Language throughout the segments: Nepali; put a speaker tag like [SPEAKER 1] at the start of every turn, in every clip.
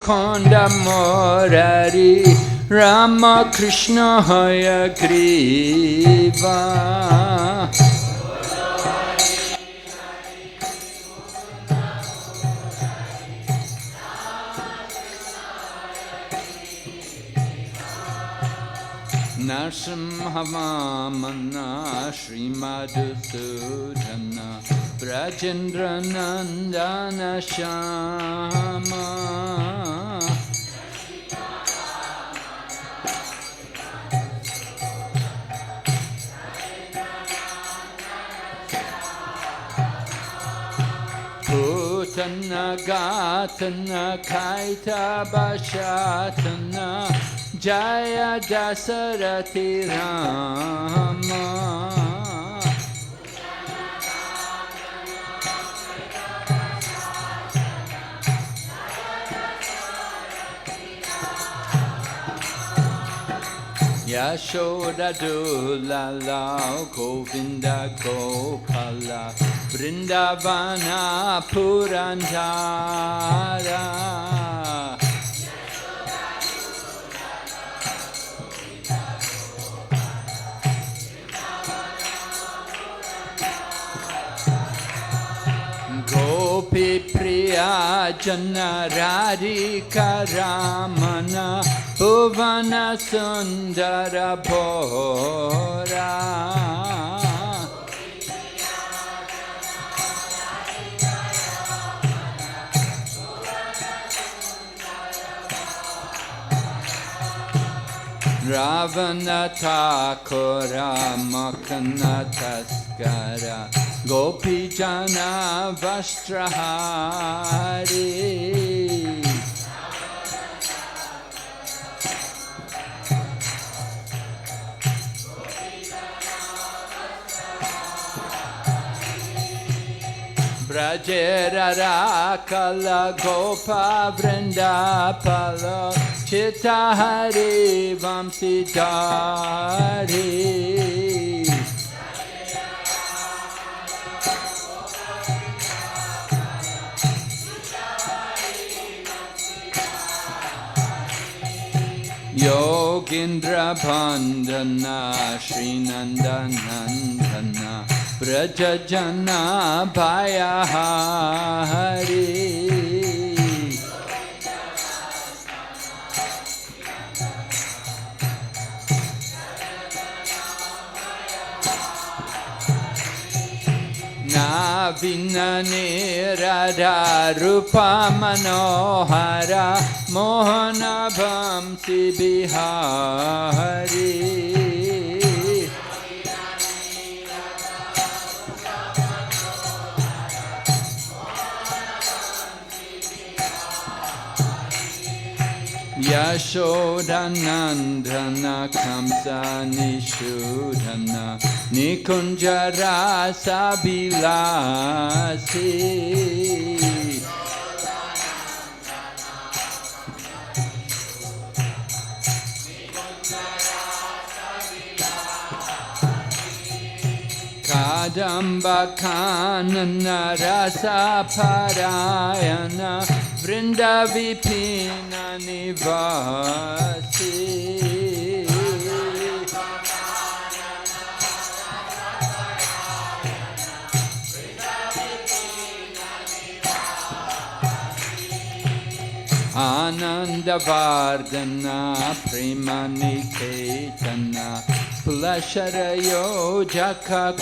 [SPEAKER 1] Konda Murari Rama Krishna Hayagriva Narsimhavamana Srimadusudhana Brajendra Nandana Shama Putana Gatana Kaita Bashatana Jaya Dasarati Rama Yashoda Dulala Govinda Gopala Vrindavana Purandara Gopi Priya Jana Radhika Ramana Bhuvana Sundara Bhora Ravana Thakura Makana Taskara Gopi Jana Vastrahari Brajerara Kala Gopa Vrindapala Chittahari Vamsidhari Yogindra Bandhana Srinandanandana Brajajana Bhayahari Navinane Radha Rupa Manohara Mohana Bhamsi Bihari Yashodanandana Kamsa Nishudhana Nikunjara Sabilasi Kadamba Kanana Rasa Parayana Vrinda Vipina Nivasi Ananda Vardhana Premaniketana Pulasharayo Jakakana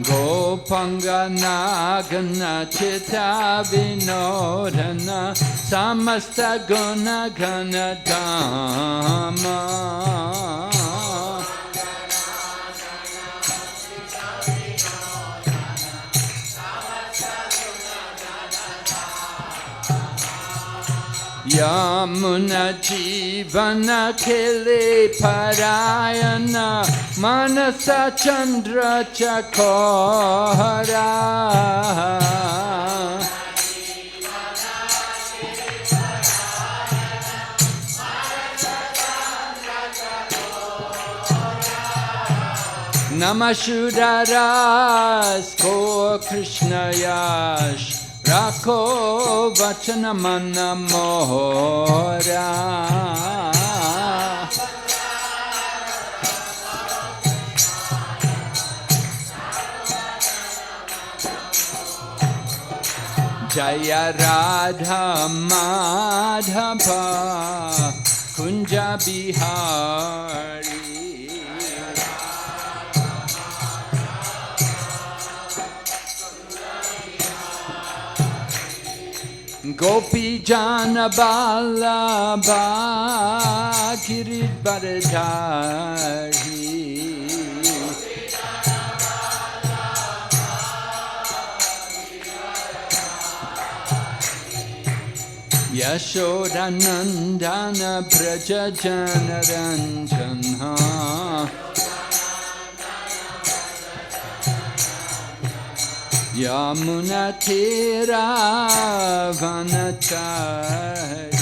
[SPEAKER 1] Gopanga Nagana Chitta Vinodana Samasta Guna Gana Dhamma Yamuna Jivana Kili Parayana Manasa Chandra Chakora Namashudaras ko Krishna yash Rakho vachanamana mohora Jaya Radha Madhava Kunja Bihari Gopi Jana Vallabha Giridharadhari Yashodanandana Braja Janaranjana Yamuna Tira Vanachari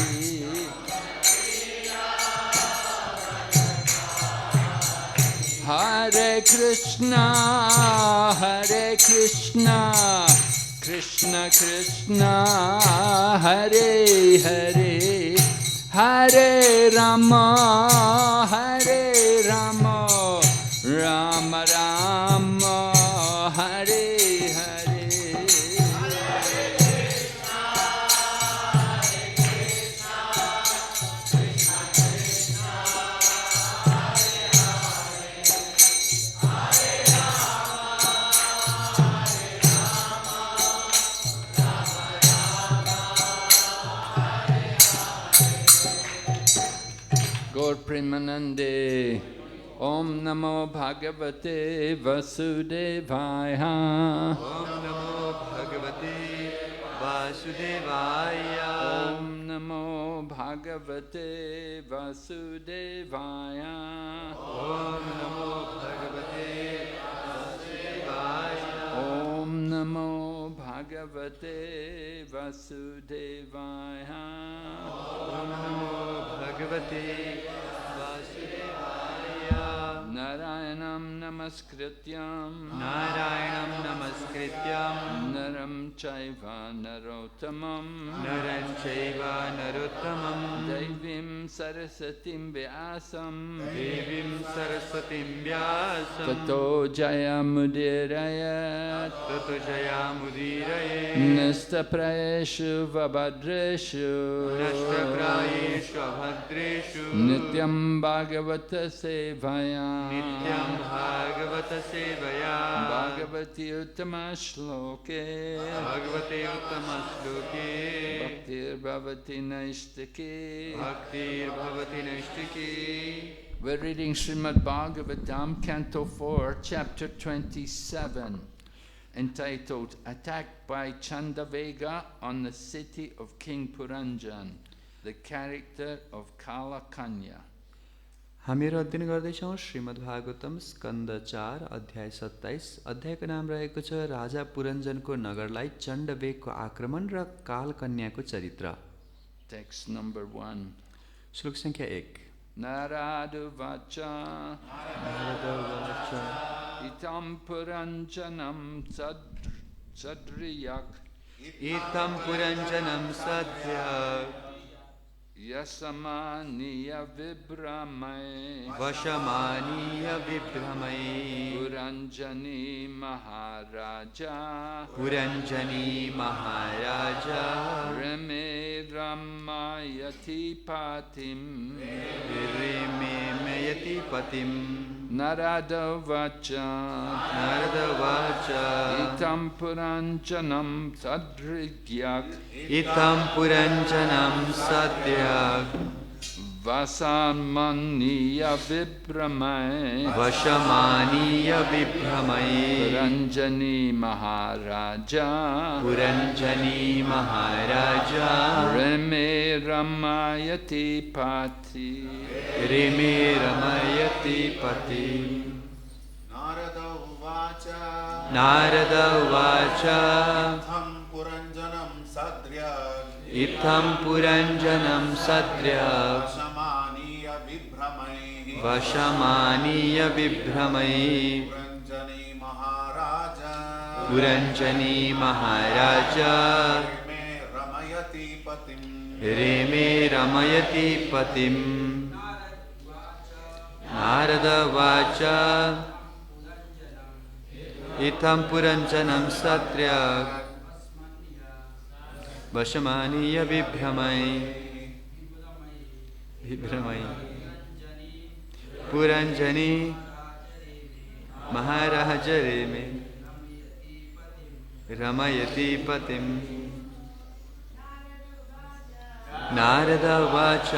[SPEAKER 1] Hare Krishna Krishna Krishna Hare Hare Hare Rama Rama Rama Hare Hare Gaur Premanande Om Namo Bhagavate Vasudevaya
[SPEAKER 2] Om Namo Bhagavate Vasudevaya
[SPEAKER 1] Om Namo Bhagavate Vasudevaya
[SPEAKER 2] Om Namo Bhagavate Vasudevaya
[SPEAKER 1] Om Namo Bhagavate Vasudevaya
[SPEAKER 2] Om Namo Bhagavate Vasudevaya
[SPEAKER 1] Narayanam Namaskrityam Naram Chaiva Narottamam Devim Sarasatim Vyasam Tato Jayamudirayat Nishtaprayeshu Vabhadreshu Nityam Bhagavata Sevaya Bhagavati Uttama Shloke Bhaktir Bhavati Naishtaki We're reading Srimad Bhagavatam, Canto 4, Chapter 27, entitled Attacked by Chandavega on the City of King Puranjan, the Character of Kala Kanya.
[SPEAKER 2] हामीहरू अध्ययन गर्दैछौँ श्रीमद् भागवतम स्कन्द 4 अध्याय 27 अध्यायको नाम रहेको छ राजा पुरञ्जनको नगरलाई चण्डवेगको आक्रमण र कालकन्याको चरित्र।
[SPEAKER 1] Text number 1.
[SPEAKER 2] श्लोक संख्या 1
[SPEAKER 1] Naraduvacha Itam Puranjanam Sadriyak
[SPEAKER 2] इतं पुरञ्जनं सद्यः
[SPEAKER 1] Yasamaniya Vibramai
[SPEAKER 2] वशमानीय विभ्रमै
[SPEAKER 1] Puranjani Maharaja
[SPEAKER 2] पुरञ्जनी महाराजा
[SPEAKER 1] Reme Ramayati Patim
[SPEAKER 2] विरिमेमयति पतिम्
[SPEAKER 1] Naradavacha
[SPEAKER 2] नारदवाच
[SPEAKER 1] Itam Puranjanam Sadrigyak
[SPEAKER 2] इतं पुरञ्जनं सद्यः
[SPEAKER 1] Vasamaniya Vibramai
[SPEAKER 2] वशमानीय विभ्रमै
[SPEAKER 1] Puranjani Maharaja
[SPEAKER 2] पुरञ्जनी महाराजा
[SPEAKER 1] Reme Ramayati Pati
[SPEAKER 2] रिमे रमयति पति नारद उवाच इत्थं पुरञ्जनं सद्यः वशमानीय विभ्रमै पुरञ्जनी महाराज रेमे रमयति पतिं नारद उवाच इत्थं पुरञ्जनं सत्र्य वशमानीय विभ्रमयि पुरञ्जनी महाराज रेमे रमयति पतिं नारद उवाच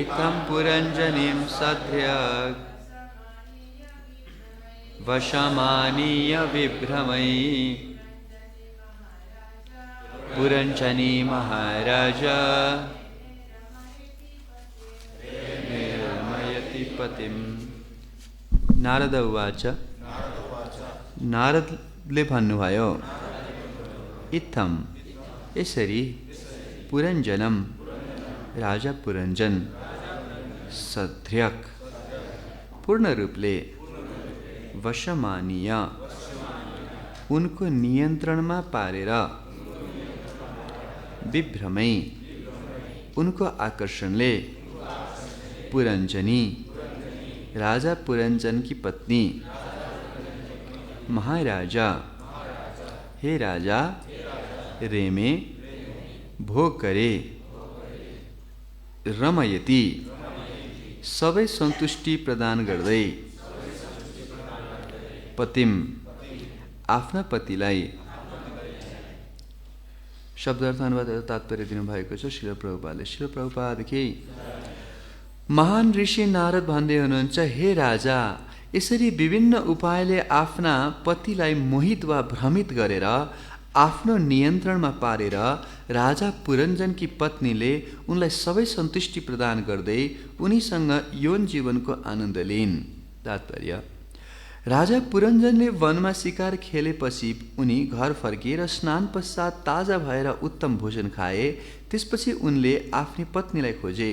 [SPEAKER 2] इत्थं पुरञ्जनीं सध्र्यग् वशमानीय विभ्रमयि पुरञ्जनी महाराज रमयति पतिं नारद उवाच नारदले भन्नुभयो इत्थम यसरी पुरञ्जनम राजा पुरञ्जन सध्र्यक पूर्ण रूपले वशमानीय उनको नियन्त्रणमा पारेर विभ्रमै उनको आकर्षणले पुरञ्जनी राजा पुरञ्जन की पत्नी महाराजा हे राजा रेमे भोग करे रमयति सबै सन्तुष्टि प्रदान गर्दै पतिम आफ्ना पतिलाई शब्दार्थ अनुवाद तात्पर्य दिनुभएको छ श्रील प्रभुपादले। श्रील प्रभुपादकी महान ऋषि नारद भन्दै हुनुहुन्छ हे राजा यसरी विभिन्न उपायले आफ्ना पतिलाई मोहित वा भ्रमित गरेर आफ्नो नियन्त्रणमा पारेर राजा पुरञ्जनकी पत्नीले उनलाई सबै सन्तुष्टि प्रदान गर्दै उनीसँग यौन जीवनको आनन्द लिइन्। तात्पर्य राजा पुरञ्जनले वनमा शिकार खेलेपछि उनी घर फर्किए र स्नान पश्चात ताजा भएर उत्तम भोजन खाए। त्यसपछि उनले आफ्नी पत्नीलाई खोजे।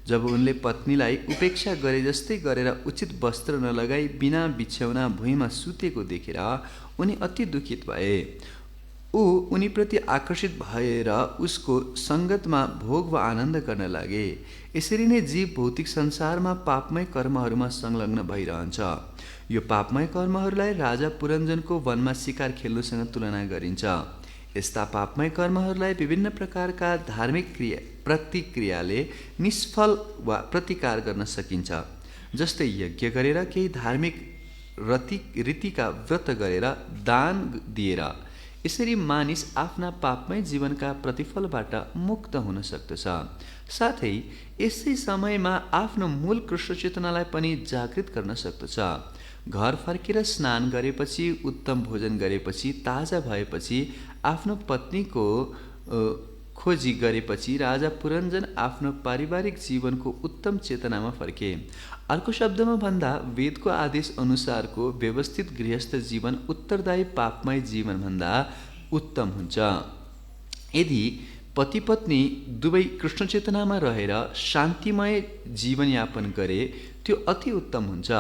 [SPEAKER 2] जब उनले पत्नीलाई उपेक्षा गरे जस्तै गरेर उचित वस्त्र नलगाई बिना बिछ्याउना भुइँमा सुतेको देखेर उनी अति दुखित भए। उनीप्रति आकर्षित भएर उसको सङ्गतमा भोग वा आनन्द गर्न लागे। यसरी नै जीव भौतिक संसारमा पापमय कर्महरूमा संलग्न भइरहन्छ। यो पापमय कर्महरूलाई राजा पुरञ्जनको वनमा शिकार खेल्नुसँग तुलना गरिन्छ। यस्ता पापमय कर्महरूलाई विभिन्न प्रकारका धार्मिक प्रतिक्रियाले निष्फल वा प्रतिकार गर्न सकिन्छ। जस्तै यज्ञ गरेर केही धार्मिक रीतिका व्रत गरेर दान दिएर। यसरी मानिस आफ्ना पापमय जीवनका प्रतिफलबाट मुक्त हुन सक्दछ। साथै यसै समयमा आफ्नो मूल कृष्ण चेतनालाई पनि जागृत गर्न सक्दछ। घर फर्केर स्नान गरेपछि उत्तम भोजन गरेपछि ताजा भएपछि आफ्नो पत्नीको खोजी गरेपछि राजा पुरञ्जन आफ्नो पारिवारिक जीवनको उत्तम चेतनामा फर्के। अर्को शब्दमा भन्दा वेदको आदेश अनुसारको व्यवस्थित गृहस्थ जीवन उत्तरदायी पापमय जीवनभन्दा उत्तम हुन्छ। यदि पति पत्नी दुवै कृष्ण चेतनामा रहेर शान्तिमय जीवनयापन गरे त्यो अति उत्तम हुन्छ।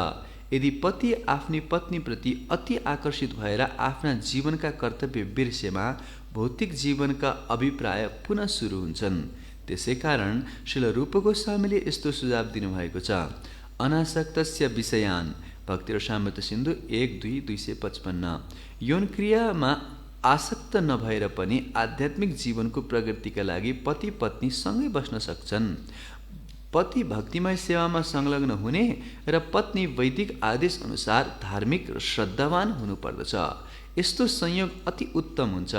[SPEAKER 2] यदि पति आफ्नी पत्नीप्रति अति आकर्षित भएर आफ्ना जीवनका कर्तव्य बिर्सेमा भौतिक जीवनका अभिप्राय पुनः सुरु हुन्छन्। त्यसै कारण श्रील रूप गोस्वामीले यस्तो सुझाव दिनुभएको छ। अनासक्तस्य विषयान् भक्ति रसामृत सिन्धु 1-2-255 यौन क्रियामा आसक्त नभएर पनि आध्यात्मिक जीवनको प्रगतिका लागि पति पत्नी सँगै बस्न सक्छन्। पति भक्तिमय सेवामा संलग्न हुने र पत्नी वैदिक आदेश अनुसार धार्मिक र श्रद्धावान हुनुपर्दछ। यस्तो संयोग अति उत्तम हुन्छ।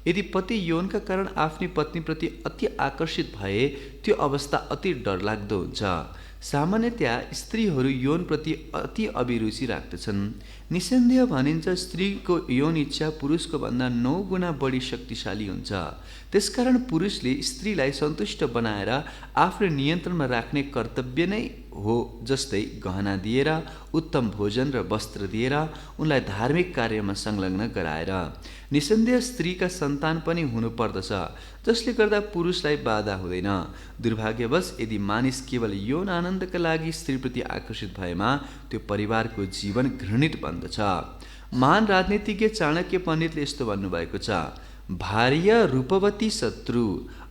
[SPEAKER 2] यदि पति यौनका कारण आफ्नी पत्नीप्रति अति आकर्षित भए त्यो अवस्था अति डरलाग्दो हुन्छ। सामान्यतया स्त्रीहरू यौनप्रति अति अभिरुचि राख्दछन्। निसन्देह भनिन्छ स्त्रीको यौन इच्छा पुरुषको भन्दा 9 गुणा बढी शक्तिशाली हुन्छ। त्यसकारण पुरुषले स्त्रीलाई सन्तुष्ट बनाएर आफ्नो नियन्त्रणमा राख्ने कर्तव्य नै हो जस्तै गहना दिएर, उत्तम भोजन र वस्त्र दिएर उनलाई धार्मिक कार्यमा संलग्न गराएर। निसन्देह स्त्रीका सन्तान पनि हुनुपर्दछ, जसले गर्दा पुरुषलाई बाधा हुँदैन। दुर्भाग्यवश यदि मानिस केवल यौन आनन्दका लागि स्त्रीप्रति आकर्षित भएमा त्यो परिवारको जीवन घृणित बन्दछ। महान राजनीतिज्ञ चाणक्य पण्डितले यस्तो भन्नुभएको छ, भार्या रूपवती शत्रु,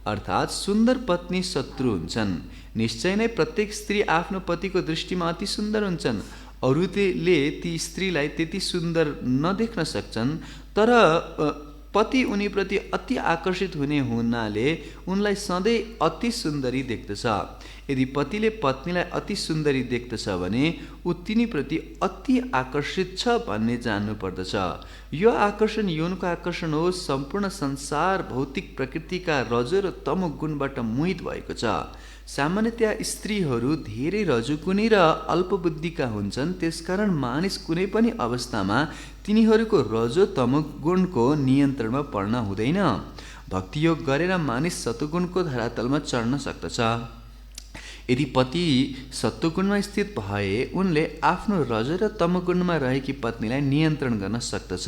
[SPEAKER 2] अर्थात् सुन्दर पत्नी शत्रु हुन्छन्। निश्चय नै प्रत्येक स्त्री आफ्नो पतिको दृष्टिमा अति सुन्दर हुन्छन्। अरूले ती स्त्रीलाई त्यति सुन्दर नदेख्न सक्छन्, तर पति उनीप्रति अति आकर्षित हुने हुनाले उनलाई सधैँ अति सुन्दरी देख्दछ। यदि पतिले पत्नीलाई अति सुन्दरी देख्दछ भने ऊ तिनीप्रति अति आकर्षित छ भन्ने जान्नु पर्दछ। यो आकर्षण यौनको आकर्षण हो। सम्पूर्ण संसार भौतिक प्रकृतिका रजो र तमो गुणबाट मोहित भएको छ। सामान्यतया स्त्रीहरू धेरै रजोगुणी र अल्पबुद्धिका हुन्छन्, त्यसकारण मानिस कुनै पनि अवस्थामा तिनीहरूको रजो तमोगुणको नियन्त्रणमा पर्न हुँदैन। भक्तियोग गरेर मानिस सत्वगुणको धरातलमा चढ्न सक्दछ। यदि पति सत्वगुणमा स्थित भए उनले आफ्नो रज र तमगुणमा रहेकी पत्नीलाई नियन्त्रण गर्न सक्दछ,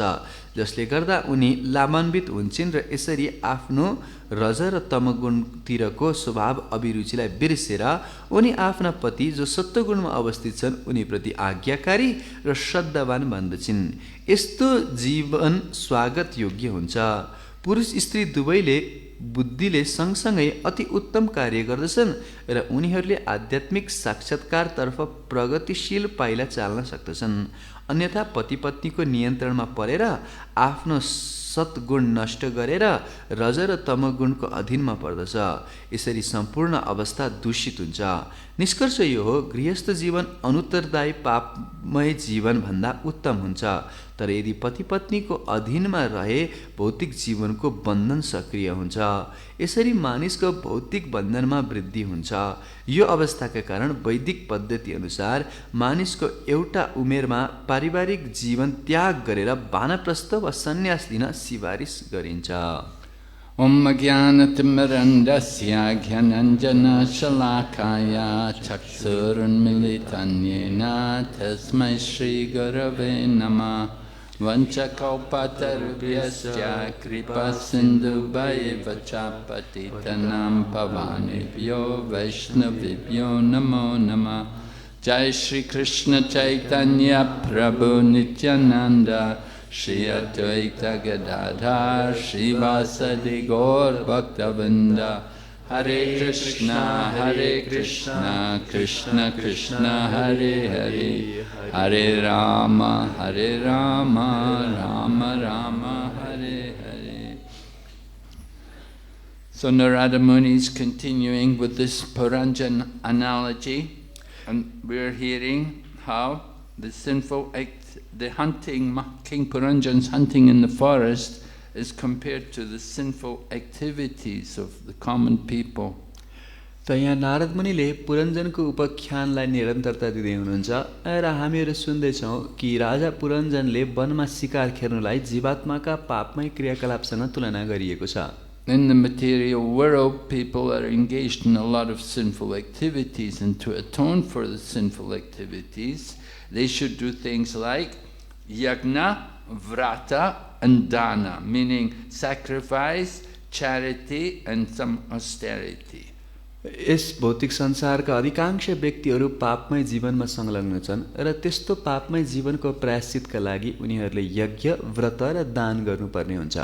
[SPEAKER 2] जसले गर्दा उनी लाभान्वित हुन्छन् र यसरी आफ्नो रज र तमगुणतिरको स्वभाव अभिरुचिलाई बिर्सेर उनी आफ्ना पति जो सत्वगुणमा अवस्थित छन् उनीप्रति आज्ञाकारी र श्रद्धावान बन्दछन्। यस्तो जीवन स्वागत योग्य हुन्छ। पुरुष स्त्री दुवैले बुद्धिले सँगसँगै अति उत्तम कार्य गर्दछन् र उनीहरूले आध्यात्मिक साक्षात्कारतर्फ प्रगतिशील पाइला चाल्न सक्दछन्। अन्यथा पति पत्नीको नियन्त्रणमा परेर आफ्नो सत्गुण नष्ट गरेर रज र तमगुणको अधीनमा पर्दछ। यसरी सम्पूर्ण अवस्था दूषित हुन्छ। निष्कर्ष यो हो, गृहस्थ जीवन अनुत्तरदायी पापमय जीवन भन्दा उत्तम हुन्छ। तर यदि पति पत्नीको अधीनमा रहे भौतिक जीवनको बन्धन सक्रिय हुन्छ। यसरी मानिसको भौतिक बन्धनमा वृद्धि हुन्छ। यो अवस्थाका कारण वैदिक पद्धति अनुसार मानिसको एउटा उमेरमा पारिवारिक जीवन त्याग गरेर वानप्रस्थ वा सन्यास लिन सिफारिस गरिन्छ।
[SPEAKER 1] ओम ज्ञानतिमिरन्दस्य ज्ञानाञ्जनशलाकाय चक्षुरुन्मीलितं येन तस्मै श्रीगुरवे नमः। वञ्चकौपतरुभ्यश्च कृपासिन्धुभ्येव च पतितानां पावनेभ्यो वैष्णवेभ्यो नमो नमः। जय श्री कृष्ण चैतन्य प्रभु नित्यानंद, श्री अद्वैत गदाधर श्रीवासदि गौर भक्तवृंद। हरे कृष्णा कृष्ण कृष्ण हरे हरे, हरे Ram Ram Ram Hare Hare. So Narada Muni is continuing with this Puranjan analogy, and we're hearing how the hunting, King Puranjan's hunting in the forest is compared to the sinful activities of the common people.
[SPEAKER 2] त यहाँ नारद मुनिले पुरञ्जनको उपाख्यानलाई निरन्तरता दिँदै हुनुहुन्छ र हामीहरू सुन्दैछौँ कि राजा पुरञ्जनले वनमा शिकार खेर्नुलाई जीवात्माका पापमय क्रियाकलापसँग तुलना गरिएको छ।
[SPEAKER 1] In the material world, people are engaged in a lot of sinful activities, and to atone for the sinful activities, they should do things like yagna, vrata, and dana, meaning sacrifice, charity, and some austerity.
[SPEAKER 2] यस भौतिक संसारका अधिकांश व्यक्तिहरू पापमय जीवनमा संलग्न छन् र त्यस्तो पापमय जीवनको प्रायश्चितका लागि उनीहरूले यज्ञ, व्रत र दान गर्नुपर्ने हुन्छ।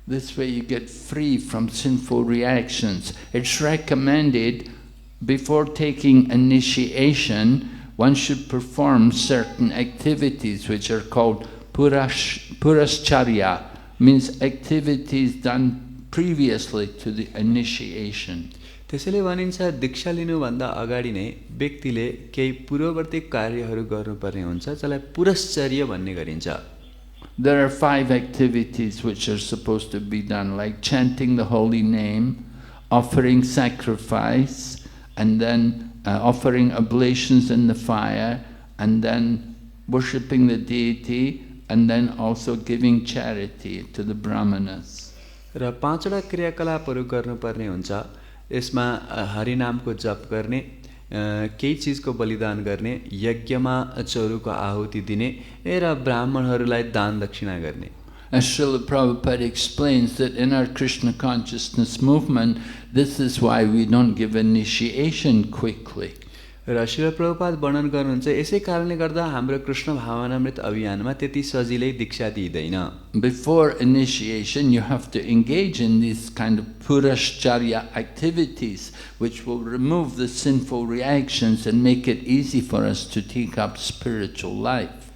[SPEAKER 1] This way you get free from sinful reactions. It's recommended before taking initiation, one should perform certain activities which are called purascharya, means activities done previously to the initiation.
[SPEAKER 2] त्यसैले भनिन्छ दीक्षा लिनुभन्दा अगाडि नै व्यक्तिले केही पूर्ववर्ती कार्यहरू गर्नुपर्ने हुन्छ, जसलाई पुरश्चर्य भन्ने गरिन्छ।
[SPEAKER 1] There are 5 activities which are supposed to be done, like chanting the holy name, offering sacrifice, and then offering oblations in the fire, and then worshipping the deity, and then also giving charity to the brahmanas.
[SPEAKER 2] र 5वटा क्रियाकलापहरू गर्नुपर्ने हुन्छ। यसमा हरिनामको जप गर्ने, केही चिजको बलिदान गर्ने, यज्ञमा चौरुको आहुति दिने र ब्राह्मणहरूलाई दान दक्षिणा गर्ने।
[SPEAKER 1] As Srila Prabhupada explains that in our Krishna consciousness movement, this is why we don't give initiation quickly.
[SPEAKER 2] र श्रील प्रभुपाद वर्णन गर्नुहुन्छ यसै कारणले गर्दा हाम्रो कृष्ण भावनामृत अभियानमा त्यति सजिलै दीक्षा दिइदैन।
[SPEAKER 1] Before initiation, you have to engage in these kind of purashcharya activities, which will remove the sinful reactions and make it easy for us to take up spiritual life.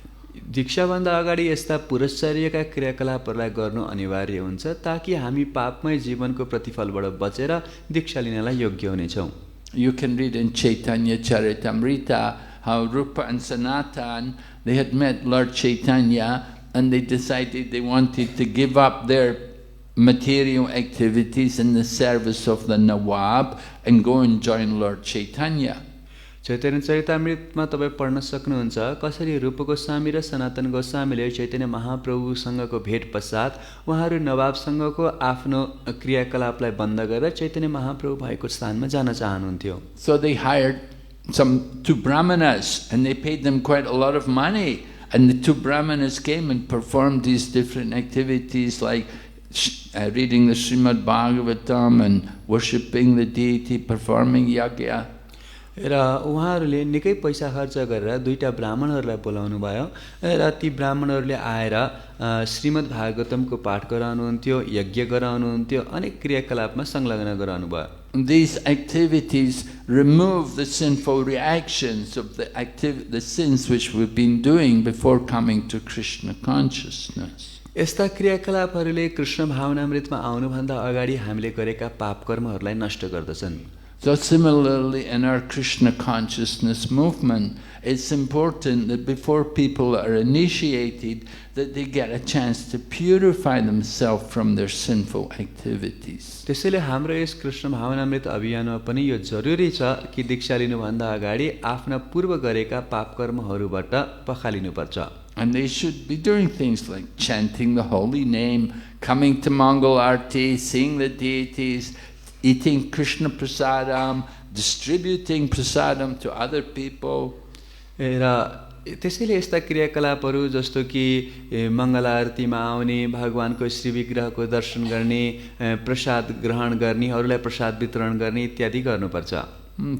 [SPEAKER 2] दीक्षाभन्दा अगाडि यस्ता पुरश्चर्यका क्रियाकलापहरूलाई गर्नु अनिवार्य हुन्छ ताकि हामी पापमय जीवनको प्रतिफलबाट बचेर दीक्षा लिनलाई योग्य हुनेछौँ।
[SPEAKER 1] You can read in Chaitanya Charitamrita how Rupa and Sanatan, they had met Lord Chaitanya and they decided they wanted to give up their material activities in the service of the Nawab and go and join Lord Chaitanya.
[SPEAKER 2] Chaitanya चरितामृतमा तपाईँ पढ्न सक्नुहुन्छ कसरी रूप गोस्वामी र सनातन गोस्वामीले चैतन्य महाप्रभुसँगको भेट पश्चात उहाँहरू नवाबसँगको आफ्नो क्रियाकलापलाई बन्द गरेर चैतन्य महाप्रभु भएको स्थानमा जान चाहनुहुन्थ्यो।
[SPEAKER 1] So they hired two brahmanas and they paid them quite a lot of money, and the two brahmanas came and performed these different activities like reading the Srimad Bhagavatam and worshipping the deity, performing yagya.
[SPEAKER 2] र उहाँहरूले निकै पैसा खर्च गरेर दुईटा ब्राह्मणहरूलाई बोलाउनु भयो र ती ब्राह्मणहरूले आएर श्रीमद् भागवतमको पाठ गराउनुहुन्थ्यो, यज्ञ गराउनुहुन्थ्यो, अनेक क्रियाकलापमा संलग्न गराउनु भयो।
[SPEAKER 1] These activities remove the sinful reactions of the sins which we've been doing before coming to Krishna consciousness.
[SPEAKER 2] यस्ता क्रियाकलापहरूले कृष्ण भावनामृतमा आउनुभन्दा अगाडि हामीले गरेका पाप कर्महरूलाई नष्ट गर्दछन्।
[SPEAKER 1] So similarly, in our Krishna consciousness movement, it's important that before people are initiated, that they get a chance to purify themselves from their sinful activities.
[SPEAKER 2] त्यसैले हाम्रो यस कृष्ण भावनामृत अभियानमा पनि यो जरुरी छ कि दीक्षा लिनुभन्दा अगाडि आफ्ना पूर्व गरेका पाप कर्महरूबाट पखालिनुपर्छ।
[SPEAKER 1] And they should be doing things like chanting the holy name, coming to Mangal Arti, seeing the deities, eating Krishna prasadam, distributing prasadam to other people.
[SPEAKER 2] र त्यसैले यस्ता क्रियाकलापहरू जस्तो कि मङ्गल आरतीमा आउने, भगवानको श्री विग्रहको दर्शन गर्ने, प्रसाद ग्रहण गर्ने, अरूलाई प्रसाद वितरण गर्ने इत्यादि गर्नुपर्छ।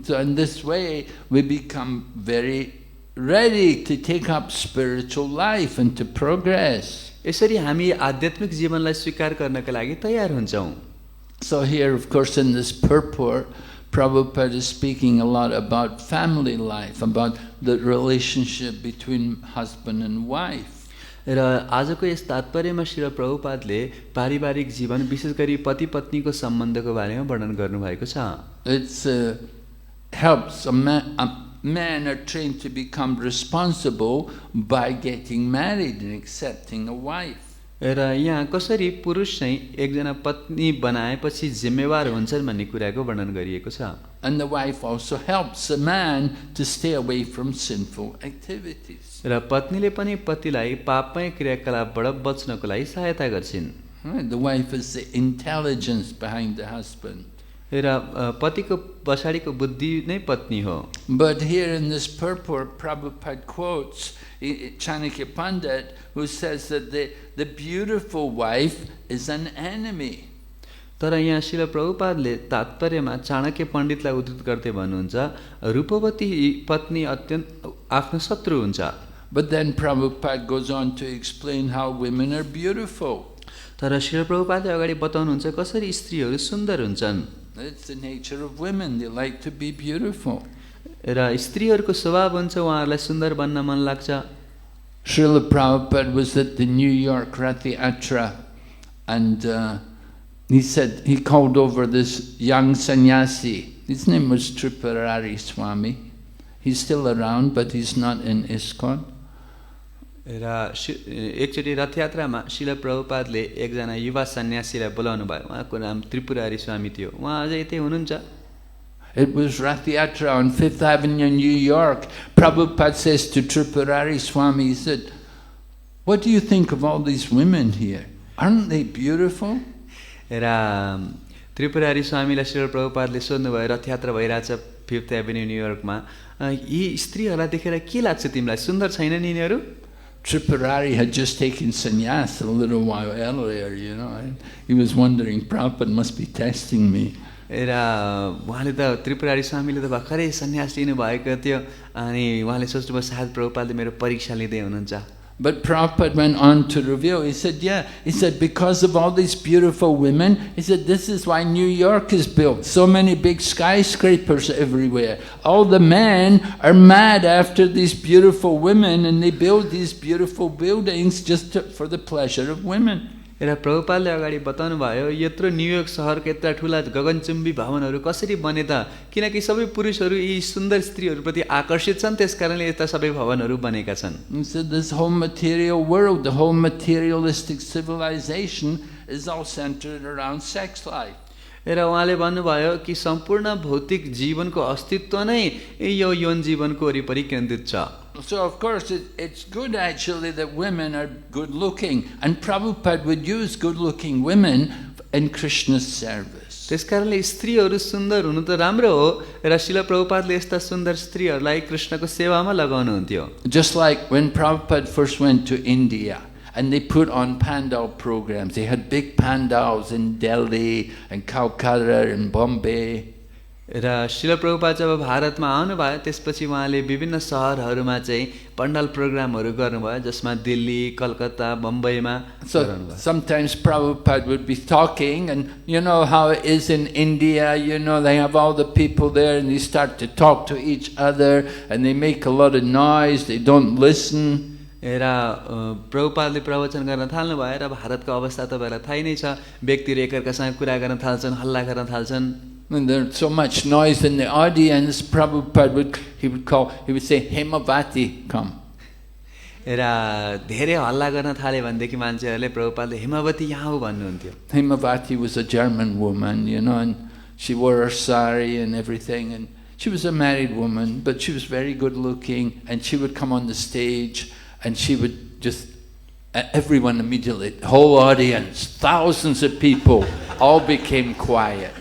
[SPEAKER 1] So in this way we become very ready to take up spiritual life and to progress.
[SPEAKER 2] यसरी हामी आध्यात्मिक जीवनलाई स्वीकार गर्नका लागि तयार हुन्छौँ।
[SPEAKER 1] So here, of course, in this purport, Prabhupada is speaking a lot about family life, about the relationship between husband and wife.
[SPEAKER 2] र आजको यस तात्पर्यमा श्री प्रभुपादले पारिवारिक जीवन विशेष गरी पति पत्नीको सम्बन्धको बारेमा वर्णन गर्नुभएको छ।
[SPEAKER 1] It helps men are trained to become responsible by getting married and accepting a wife.
[SPEAKER 2] र यहाँ कसरी पुरुष चाहिँ एकजना पत्नी बनाएपछि जिम्मेवार हुन्छन् भन्ने कुराको वर्णन गरिएको छ।
[SPEAKER 1] And the wife also helps the man to stay away from sinful activities.
[SPEAKER 2] र पत्नीले पनि पतिलाई पापमय क्रियाकलापबाट बच्नको लागि सहायता गर्छिन्।
[SPEAKER 1] The wife is the intelligence behind the husband.
[SPEAKER 2] र पतिको पछाडिको बुद्धि नै पत्नी हो।
[SPEAKER 1] But here in this purport, Prabhupada quotes Chanakya Pandit, who says that the beautiful wife is an enemy.
[SPEAKER 2] तर यहाँ श्रील प्रभुपादले तात्पर्यमा चाणक्य पण्डितलाई उद्धृत गर्दै भन्नुहुन्छ रूपवती पत्नी अत्यन्त आफ्नो शत्रु हुन्छ।
[SPEAKER 1] But then Prabhupada goes on to explain how women are beautiful.
[SPEAKER 2] तर श्रील प्रभुपादले अगाडि बताउनुहुन्छ कसरी स्त्रीहरू सुन्दर हुन्छन्।
[SPEAKER 1] It's the nature of women, they like to be beautiful.
[SPEAKER 2] र स्त्रीहरूको स्वभाव हुन्छ उहाँहरूलाई सुन्दर बन्न मन लाग्छ।
[SPEAKER 1] Srila Prabhupada was at the New York Rath Yatra, and he said he called over this young sannyasi. His name was Tripurari Swami. He's still around, but he's not in ISKCON.
[SPEAKER 2] र एकचोटि रथयात्रामा श्रील प्रभुपादले एकजना युवा सन्यासीलाई बोलाउनु भयो। उहाँको नाम त्रिपुरारी स्वामी थियो। उहाँ अझै यतै हुनुहुन्छ।
[SPEAKER 1] It was Rath Yatra on 5th Avenue, New York. Prabhupada says to Tripurari Swami, he said, "What do you think of all these women here? Aren't they beautiful?"
[SPEAKER 2] र त्रिपुरारी स्वामीलाई श्री प्रभुपादले सोध्नुभयो रथयात्रा भइरहेछ 5th एभेन्यू न्युयोर्कमा यी स्त्रीहरूलाई देखेर के लाग्छ तिमीलाई सुन्दर छैनन् यिनीहरू
[SPEAKER 1] Tripurari had just taken sannyas a little while earlier, you know, and he was wondering, Prabhupada must be testing me.
[SPEAKER 2] र उहाँले त त्रिपुरारी स्वामीले त भर्खरै सन्यास लिनुभएको थियो अनि उहाँले सोच्नुभयो सायद प्रभुपादले मेरो परीक्षा लिँदै हुनुहुन्छ
[SPEAKER 1] But Prabhupada went on to reveal, he said, because of all these beautiful women, he said, this is why New York is built. So many big skyscrapers everywhere. All the men are mad after these beautiful women and they build these beautiful buildings just for the pleasure of women.
[SPEAKER 2] र प्रभुपादले अगाडि बताउनु भयो यत्रो न्युयोर्क सहरको यत्रा ठुला गगनचुम्बी भवनहरू कसरी बने त किनकि सबै पुरुषहरू यी सुन्दर स्त्रीहरूप्रति आकर्षित छन् त्यसकारणले यस्ता सबै भवनहरू बनेका छन्
[SPEAKER 1] So this whole material world, the whole materialistic civilization is all centered around sex life.
[SPEAKER 2] र उहाँले भन्नुभयो कि सम्पूर्ण भौतिक जीवनको अस्तित्व नै यो यौन जीवनको वरिपरि केन्द्रित छ
[SPEAKER 1] So of course it's good actually that women are good looking, and Prabhupada would use good looking women in Krishna's service.
[SPEAKER 2] त्यसकारणले स्त्रीहरू सुन्दर हुनु त राम्रो हो र शिल प्रभुपादले यस्ता सुन्दर स्त्रीहरूलाई कृष्णको सेवामा लगाउनुहुन्थ्यो
[SPEAKER 1] Just like when Prabhupada first went to India and they put on pandal programs. They had big pandals in Delhi and Calcutta and Bombay.
[SPEAKER 2] र शिल प्रभुपाद जब भारतमा आउनुभयो त्यसपछि उहाँले विभिन्न सहरहरूमा चाहिँ पण्डाल प्रोग्रामहरू गर्नुभयो जसमा Delhi Calcutta बम्बईमा
[SPEAKER 1] So sometimes Prabhupada would be talking, and you know how it is in India, you know, they have all the people there and they start to talk to each other and they make a lot of noise, they don't listen.
[SPEAKER 2] र प्रभुपादले प्रवचन गर्न थाल्नुभयो र भारतको अवस्था तपाईँलाई थाहै नै छ व्यक्तिहरू एकअर्कासँग कुरा गर्न थाल्छन् हल्ला गर्न थाल्छन्
[SPEAKER 1] And there's so much noise in the audience, Prabhupada would say, Hemavati, come.
[SPEAKER 2] र धेरै हल्ला गर्न थाले भनेदेखि मान्छेहरूले प्रभुपादले हेमावती यहाँ हो भन्नुहुन्थ्यो
[SPEAKER 1] Hemavati was a German woman, you know, and she wore her sari and everything, and she was a married woman, but she was very good looking, and she would come on the stage and she would just, everyone immediately, the whole audience, thousands of people, all became quiet.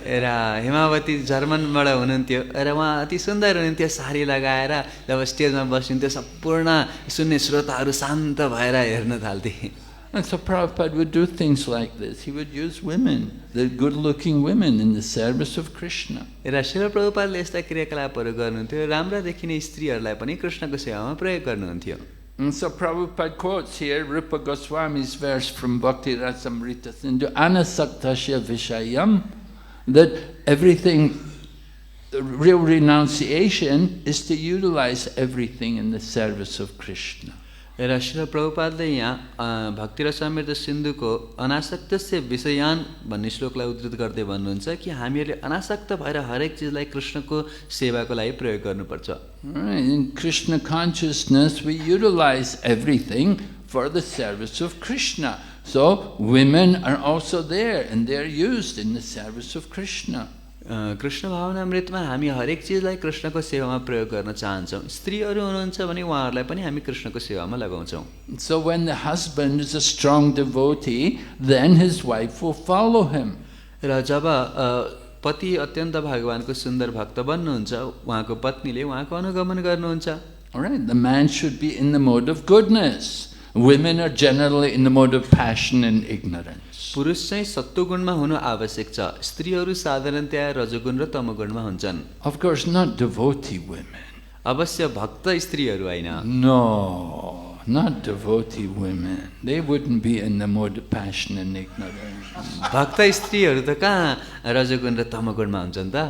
[SPEAKER 2] र हेमावती जर्मनबाट हुनुहुन्थ्यो र उहाँ अति सुन्दर हुनुहुन्थ्यो साडी लगाएर जब स्टेजमा बस्नुहुन्थ्यो सम्पूर्ण सुन्ने श्रोताहरू शान्त भएर हेर्न थाल्थे
[SPEAKER 1] And so Prabhupada would do things like this. He would use women, the good-looking women, in the service of Krishna.
[SPEAKER 2] र शिल प्रभुपादले यस्ता क्रियाकलापहरू गर्नुहुन्थ्यो राम्रा देखिने स्त्रीहरूलाई पनि कृष्णको सेवामा प्रयोग गर्नुहुन्थ्यो
[SPEAKER 1] And so Prabhupada quotes here Rupa Goswami's verse from Bhakti Rasamrita Sindhu, Anasaktasya Vishayam, that everything, the real renunciation is to utilize everything in the service of Krishna.
[SPEAKER 2] र शिल प्रभुपादले यहाँ भक्ति रसामृत सिन्धुको अनासक्तस्य विषयान भन्ने श्लोकलाई उद्धृत गर्दै भन्नुहुन्छ कि हामीहरूले अनासक्त भएर हरेक चिजलाई कृष्णको सेवाको लागि प्रयोग गर्नुपर्छ
[SPEAKER 1] In Krishna consciousness we utilize everything for the service of Krishna. So women are also there and they are used in the service of Krishna.
[SPEAKER 2] Krishna भावनामृतमा हामी हरेक चिजलाई कृष्णको सेवामा प्रयोग गर्न चाहन्छौँ स्त्रीहरू हुनुहुन्छ भने उहाँहरूलाई पनि हामी कृष्णको सेवामा लगाउँछौँ
[SPEAKER 1] So when the husband is a strong devotee, then his wife will follow him.
[SPEAKER 2] र जब पति अत्यन्त भगवानको सुन्दर भक्त बन्नुहुन्छ उहाँको पत्नीले उहाँको अनुगमन गर्नुहुन्छ
[SPEAKER 1] All right, the man should be in the mode of goodness. Women are generally in the mode of passion and ignorance.
[SPEAKER 2] पुरुष चाहिँ सत्वगुणमा हुनु आवश्यक छ स्त्रीहरू साधारणतया रजोगुण र तमोगुणमा हुन्छन्
[SPEAKER 1] Of course, not devotee women.
[SPEAKER 2] अवश्य भक्त स्त्रीहरू हैन
[SPEAKER 1] No, not devotee women. They wouldn't be in the mode of passion and ignorance.
[SPEAKER 2] भक्त स्त्रीहरू त कहाँ रजोगुण र तमोगुणमा हुन्छन् त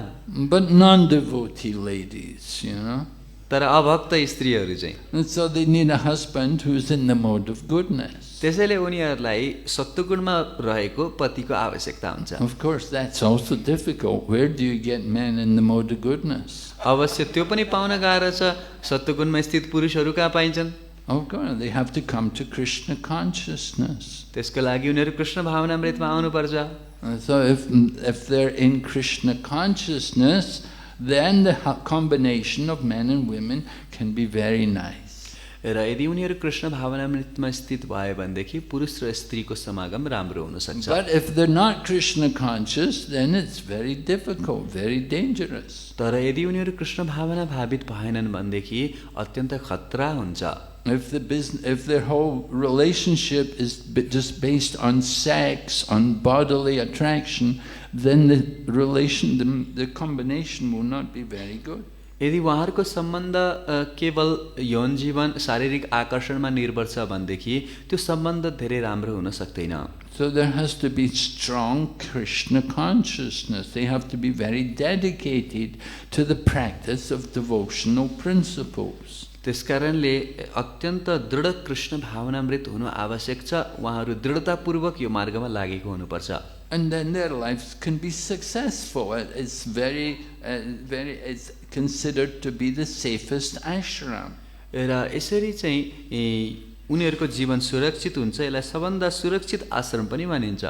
[SPEAKER 1] But non-devotee ladies, you know.
[SPEAKER 2] तर अभक्त स्त्रीहरू चाहिँ
[SPEAKER 1] And so they need a husband who's in the mode of goodness.
[SPEAKER 2] त्यसैले उनीहरूलाई सत्वगुणमा रहेको पतिको आवश्यकता हुन्छ
[SPEAKER 1] Of course, that's also difficult. Where do you get men in the mode of goodness?
[SPEAKER 2] अवश्य त्यो पनि पाउन गाह्रो छ सत्वगुणमा स्थित पुरुषहरू कहाँ पाइन्छन्
[SPEAKER 1] Of course, they have to come to Krishna consciousness.
[SPEAKER 2] त्यसको लागि उनीहरू कृष्ण भावनामृतमा आउनुपर्छ
[SPEAKER 1] So if they're in Krishna consciousness, then the combination of men and women can be very nice.
[SPEAKER 2] र यदि उनीहरू कृष्ण भावनामृतमा स्थित भयो भनेदेखि पुरुष र स्त्रीको समागम राम्रो हुन सक्छ।
[SPEAKER 1] But if they're not Krishna conscious, then it's very difficult, very dangerous.
[SPEAKER 2] तर यदि उनीहरू कृष्ण भावना भावित भएनन् भनेदेखि अत्यन्त खतरा हुन्छ।
[SPEAKER 1] If their whole relationship is just based on sex, on bodily attraction, then the combination will not be very good.
[SPEAKER 2] यदि उहाँहरूको सम्बन्ध केवल यौन जीवन शारीरिक आकर्षणमा निर्भर छ भनेदेखि त्यो सम्बन्ध धेरै राम्रो हुन सक्दैन।
[SPEAKER 1] So there has to be strong Krishna consciousness. They have to be very dedicated to the practice of devotional principles.
[SPEAKER 2] त्यसकारणले अत्यन्त दृढ कृष्ण भावनामृत हुनु आवश्यक छ। उहाँहरू दृढतापूर्वक यो मार्गमा लागेको हुनुपर्छ।
[SPEAKER 1] And then their lives can be successful. It's it's considered to be the safest ashram.
[SPEAKER 2] र यसरी चाहिँ उनीहरूको जीवन सुरक्षित हुन्छ। यसलाई सबभन्दा सुरक्षित आश्रम पनि मानिन्छ।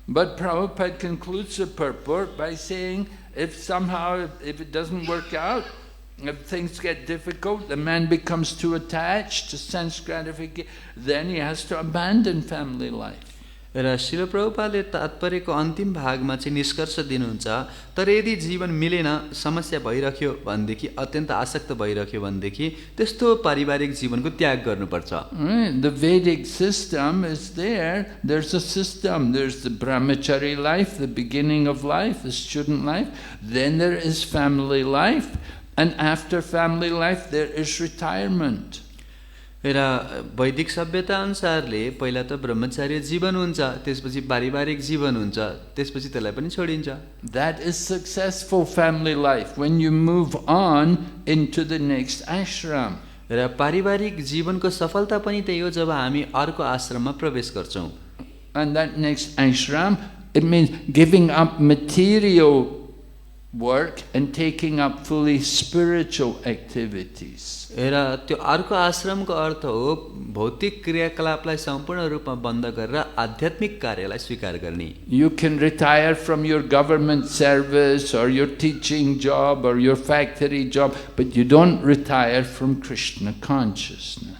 [SPEAKER 1] But Prabhupada concludes the purport by saying, if it doesn't work out, if things get difficult, the man becomes too attached to sense gratification, then he has to abandon family life.
[SPEAKER 2] र श्रील प्रभुपादले तात्पर्यको अन्तिम भागमा चाहिँ निष्कर्ष दिनुहुन्छ, तर यदि जीवन मिलेन, समस्या भइरह्यो भनेदेखि, अत्यन्त आसक्त भइरह्यो भनेदेखि त्यस्तो पारिवारिक जीवनको त्याग गर्नुपर्छ।
[SPEAKER 1] The Vedic system is there. There's a system. There's the brahmachari life, the beginning of life, the student life. Then there is family life. And after family life, there is retirement.
[SPEAKER 2] र वैदिक सभ्यता अनुसारले पहिला त ब्रह्मचार्य जीवन हुन्छ, त्यसपछि पारिवारिक जीवन हुन्छ, त्यसपछि त्यसलाई पनि छोडिन्छ।
[SPEAKER 1] That is successful family life when you move on into the next ashram.
[SPEAKER 2] र पारिवारिक जीवनको सफलता पनि त्यही हो जब हामी अर्को आश्रममा प्रवेश गर्छौं।
[SPEAKER 1] And that next ashram, it means giving up material work and taking up fully spiritual activities.
[SPEAKER 2] र त्यो अर्को आश्रमको अर्थ हो भौतिक क्रियाकलापलाई सम्पूर्ण रूपमा बन्द गरेर आध्यात्मिक कार्यलाई स्वीकार गर्ने।
[SPEAKER 1] You can retire from your government service or your teaching job or your factory job, but you don't retire from Krishna consciousness.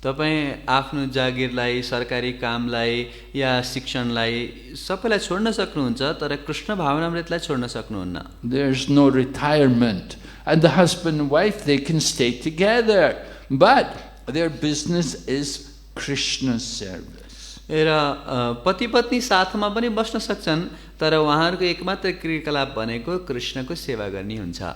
[SPEAKER 2] तपाईं आफ्नो जागिरलाई, सरकारी कामलाई या शिक्षणलाई सबैलाई छोड्न सक्नुहुन्छ, तर कृष्ण भावनामृतलाई छोड्न सक्नुहुन्न।
[SPEAKER 1] There's no retirement. And the husband and wife, they can stay together, but their business is Krishna's service.
[SPEAKER 2] र पति पत्नी साथमा पनि बस्न सक्छन्, तर उहाँहरूको एकमात्र क्रियाकलाप भनेको कृष्णको सेवा गर्ने हुन्छ।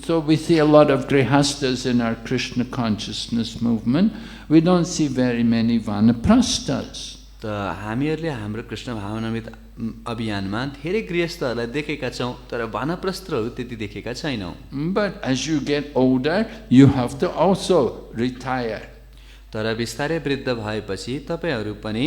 [SPEAKER 1] So we see a lot of grihastas in our Krishna consciousness movement. We don't see very many vanaprasthas.
[SPEAKER 2] त हामीहरूले हाम्रो कृष्ण भावनामृत अभियानमा धेरै गृहस्थहरूलाई देखेका छौं, तर वानप्रस्थहरू त्यति देखेका छैनौं।
[SPEAKER 1] But as you get older, you have to also retire.
[SPEAKER 2] तर बिस्तारै वृद्ध भएपछि तपाईहरु पनि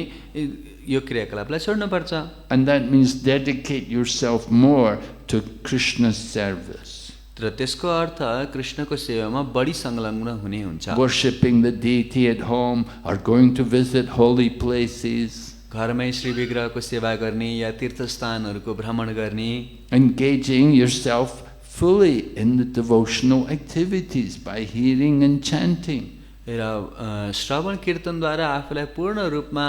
[SPEAKER 2] यो क्रियाकलापलाई छोड्न पर्छ।
[SPEAKER 1] And that means dedicate yourself more to Krishna's service.
[SPEAKER 2] र त्यसको अर्थ कृष्णको सेवामा बढी संलग्न हुने हुन्छ।
[SPEAKER 1] Worshipping the deity at home or going to visit holy places.
[SPEAKER 2] घरमै श्री विग्रहको सेवा गर्ने या तीर्थस्थानहरुको भ्रमण गर्ने।
[SPEAKER 1] Engaging yourself fully in the devotional activities by hearing and chanting.
[SPEAKER 2] र श्रवण कीर्तनद्वारा आफूलाई पूर्ण रूपमा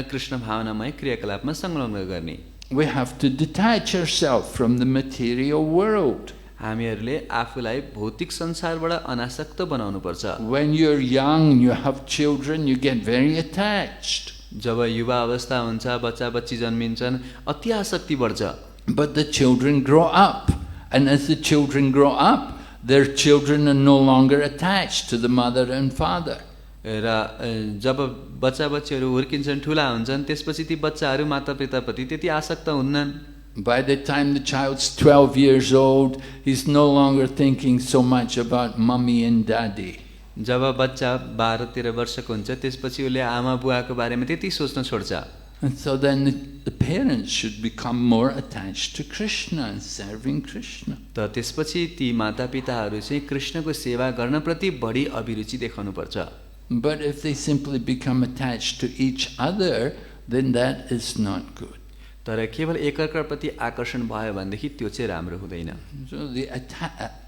[SPEAKER 2] कृष्ण भावनामय क्रियाकलापमा संलग्न गर्ने।
[SPEAKER 1] We have to detach ourselves from the material world.
[SPEAKER 2] हामीहरुले आफूलाई भौतिक संसारबाट अनासक्त बनाउनु पर्छ।
[SPEAKER 1] When you're young, you have children, you get very attached.
[SPEAKER 2] जब युवा अवस्था हुन्छ, बच्चा बच्ची जन्मिन्छन्, अति आसक्ति बढ्छ।
[SPEAKER 1] But the children grow up, and as the children grow up, their children are no longer attached to the mother and father.
[SPEAKER 2] र जब बच्चा बच्चीहरु हुर्किन्छन्, ठूला हुन्छन्, त्यसपछि ती बच्चाहरु मातापिताप्रति त्यति आसक्त हुन्नन्।
[SPEAKER 1] By the time the child's 12 years old, he's no longer thinking so much about mommy and daddy.
[SPEAKER 2] जब बच्चा 12-13 वर्षको हुन्छ, त्यसपछि उले आमा बुवाको बारेमा त्यति सोच्न छोड्छ।
[SPEAKER 1] And so then the parents should become more attached to Krishna and serving Krishna.
[SPEAKER 2] त त्यसपछि ती मातापिताहरु चाहिँ कृष्णको सेवा गर्न प्रति बढी अभिरुचि देखाउनु पर्छ।
[SPEAKER 1] But if they simply become attached to each other, then that is not good.
[SPEAKER 2] तर केवल एकअर्काप्रति आकर्षण भयो भनेदेखि त्यो चाहिँ राम्रो हुँदैन।
[SPEAKER 1] So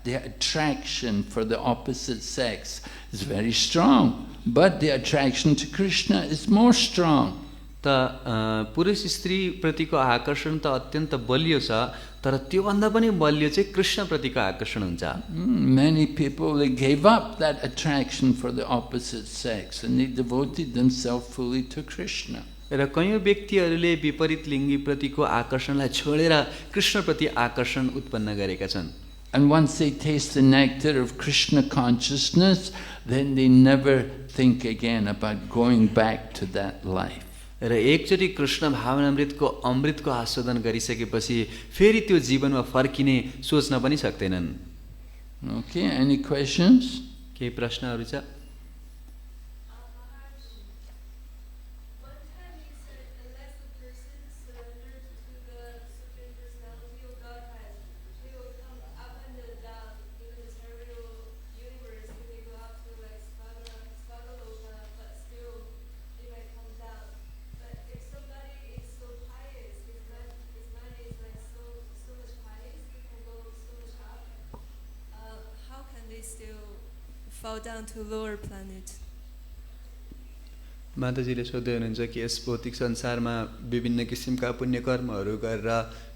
[SPEAKER 1] the attraction for the opposite sex is very strong, but the attraction to Krishna is more strong.
[SPEAKER 2] त पुरुष स्त्री प्रतिको आकर्षण त अत्यन्त बलियो छ, तर त्योभन्दा पनि बलियो चाहिँ कृष्ण प्रतिको आकर्षण हुन्छ।
[SPEAKER 1] Many people, they gave up that attraction for the opposite sex and they devoted themselves fully to Krishna.
[SPEAKER 2] र कयौं व्यक्तिहरूले विपरीत लिङ्गी प्रतिको आकर्षणलाई छोडेर कृष्ण प्रति आकर्षण उत्पन्न गरेका छन्।
[SPEAKER 1] And once they taste the nectar of Krishna consciousness, then they never think again about going back to that life.
[SPEAKER 2] र एकचोटि कृष्ण भावनामृतको अमृतको आस्वादन गरिसकेपछि फेरि त्यो जीवनमा फर्किने सोच्न पनि सक्दैनन्।
[SPEAKER 1] Okay, any questions?
[SPEAKER 2] केही प्रश्नहरू छ?
[SPEAKER 3] Fall down to lower planet.
[SPEAKER 2] माताजीले सोध्दै हुनुहुन्छ कि यस भौतिक संसारमा विभिन्न किसिमका पुण्य कर्महरू गरेर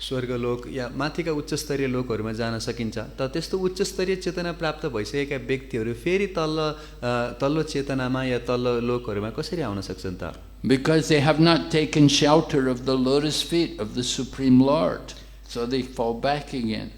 [SPEAKER 2] स्वर्गलोक या माथिका उच्चस्तरीय लोकहरूमा जान सकिन्छ, त त्यस्तो उच्चस्तरीय चेतना प्राप्त भइसकेका व्यक्तिहरू फेरि तल्लो चेतनामा या तल्लो लोकहरूमा कसरी आउन सक्छन् त?
[SPEAKER 1] Because they have not taken shelter of the lotus feet of the Supreme Lord, so they fall back again.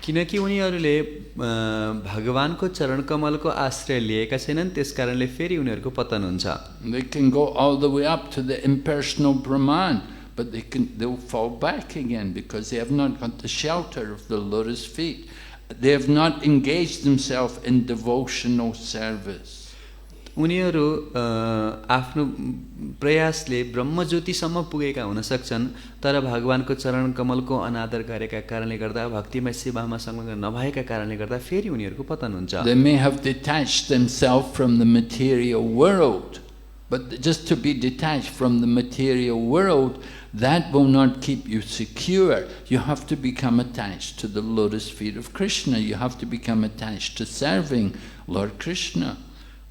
[SPEAKER 2] किनकि उनीहरूले भगवानको चरण कमलको आश्रय लिएका छैनन्, त्यसकारणले फेरि उनीहरूको पतन हुन्छ।
[SPEAKER 1] They can go all the way up to the impersonal Brahman, but they'll fall back again because they have not got the shelter of the lotus feet. They have not engaged themselves in devotional service.
[SPEAKER 2] उनीहरू आफ्नो प्रयासले ब्रह्मज्योतिसम्म पुगेका हुन सक्छन्, तर भगवानको चरण कमलको अनादर गरेका कारणले गर्दा, भक्तिमय सेवामा संलग्न नभएका कारणले गर्दा फेरि उनीहरूको पतन हुन्छ।
[SPEAKER 1] They may have detached themselves from the material world, but just to be detached from the material world, that will not keep you secure. You have to become attached to the lotus feet of Krishna. You have to become attached to serving Lord Krishna.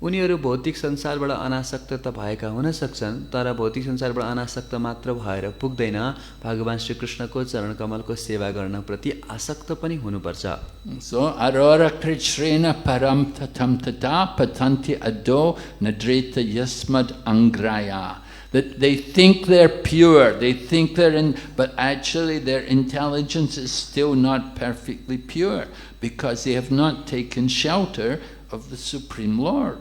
[SPEAKER 2] उनीहरू भौतिक संसारबाट अनासक्त त भएका हुन सक्छन्, तर भौतिक संसारबाट अनासक्त मात्र भएर पुग्दैन, भगवान श्री कृष्णको चरण कमलको सेवा गर्न प्रति आसक्त पनि हुनुपर्छ।
[SPEAKER 1] So arora krichrena param tatam tata patanti ado nadreta yasmad angraya. That they think they're pure, they think they're in, but actually their intelligence is still not perfectly pure because they have not taken shelter of the Supreme Lord.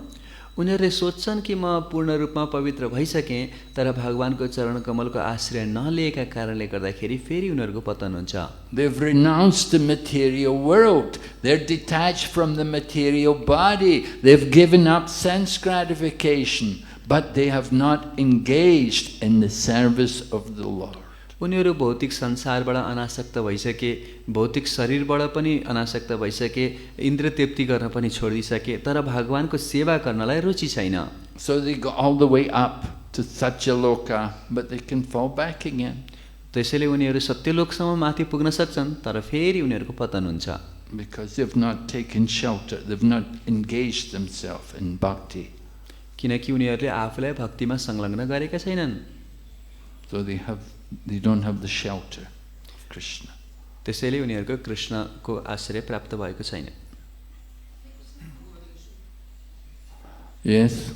[SPEAKER 2] उनीहरूले सोच्छन् कि म पूर्ण रूपमा पवित्र भइसकेँ, तर भगवानको चरण कमलको आश्रय नलिएका कारणले गर्दाखेरि फेरि उनीहरूको पतन हुन्छ।
[SPEAKER 1] They've renounced the material world. They're detached from the material body. They've given up sense gratification, but they have not engaged in the service of the Lord.
[SPEAKER 2] उनीहरू भौतिक संसारबाट अनासक्त भइसके, भौतिक शरीरबाट पनि अनासक्त भइसके, इन्द्र तृप्ति गर्न पनि छोडिसके, तर भगवानको सेवा गर्नलाई रुचि छैन।
[SPEAKER 1] So they go all the way up to Satyaloka, but they can fall back again.
[SPEAKER 2] त्यसैले उनीहरू सत्यलोकसम्म माथि पुग्न सक्छन्, तर फेरि उनीहरूको पतन हुन्छ।
[SPEAKER 1] Because they've not taken shelter, they've not engaged themselves in bhakti.
[SPEAKER 2] किनकि उनीहरूले आफूलाई भक्तिमा संलग्न गरेका छैनन्।
[SPEAKER 1] So they don't have the shelter of Krishna.
[SPEAKER 2] त्यसैले उनीहरूको कृष्णको आश्रय प्राप्त भएको छैन।
[SPEAKER 1] Yes.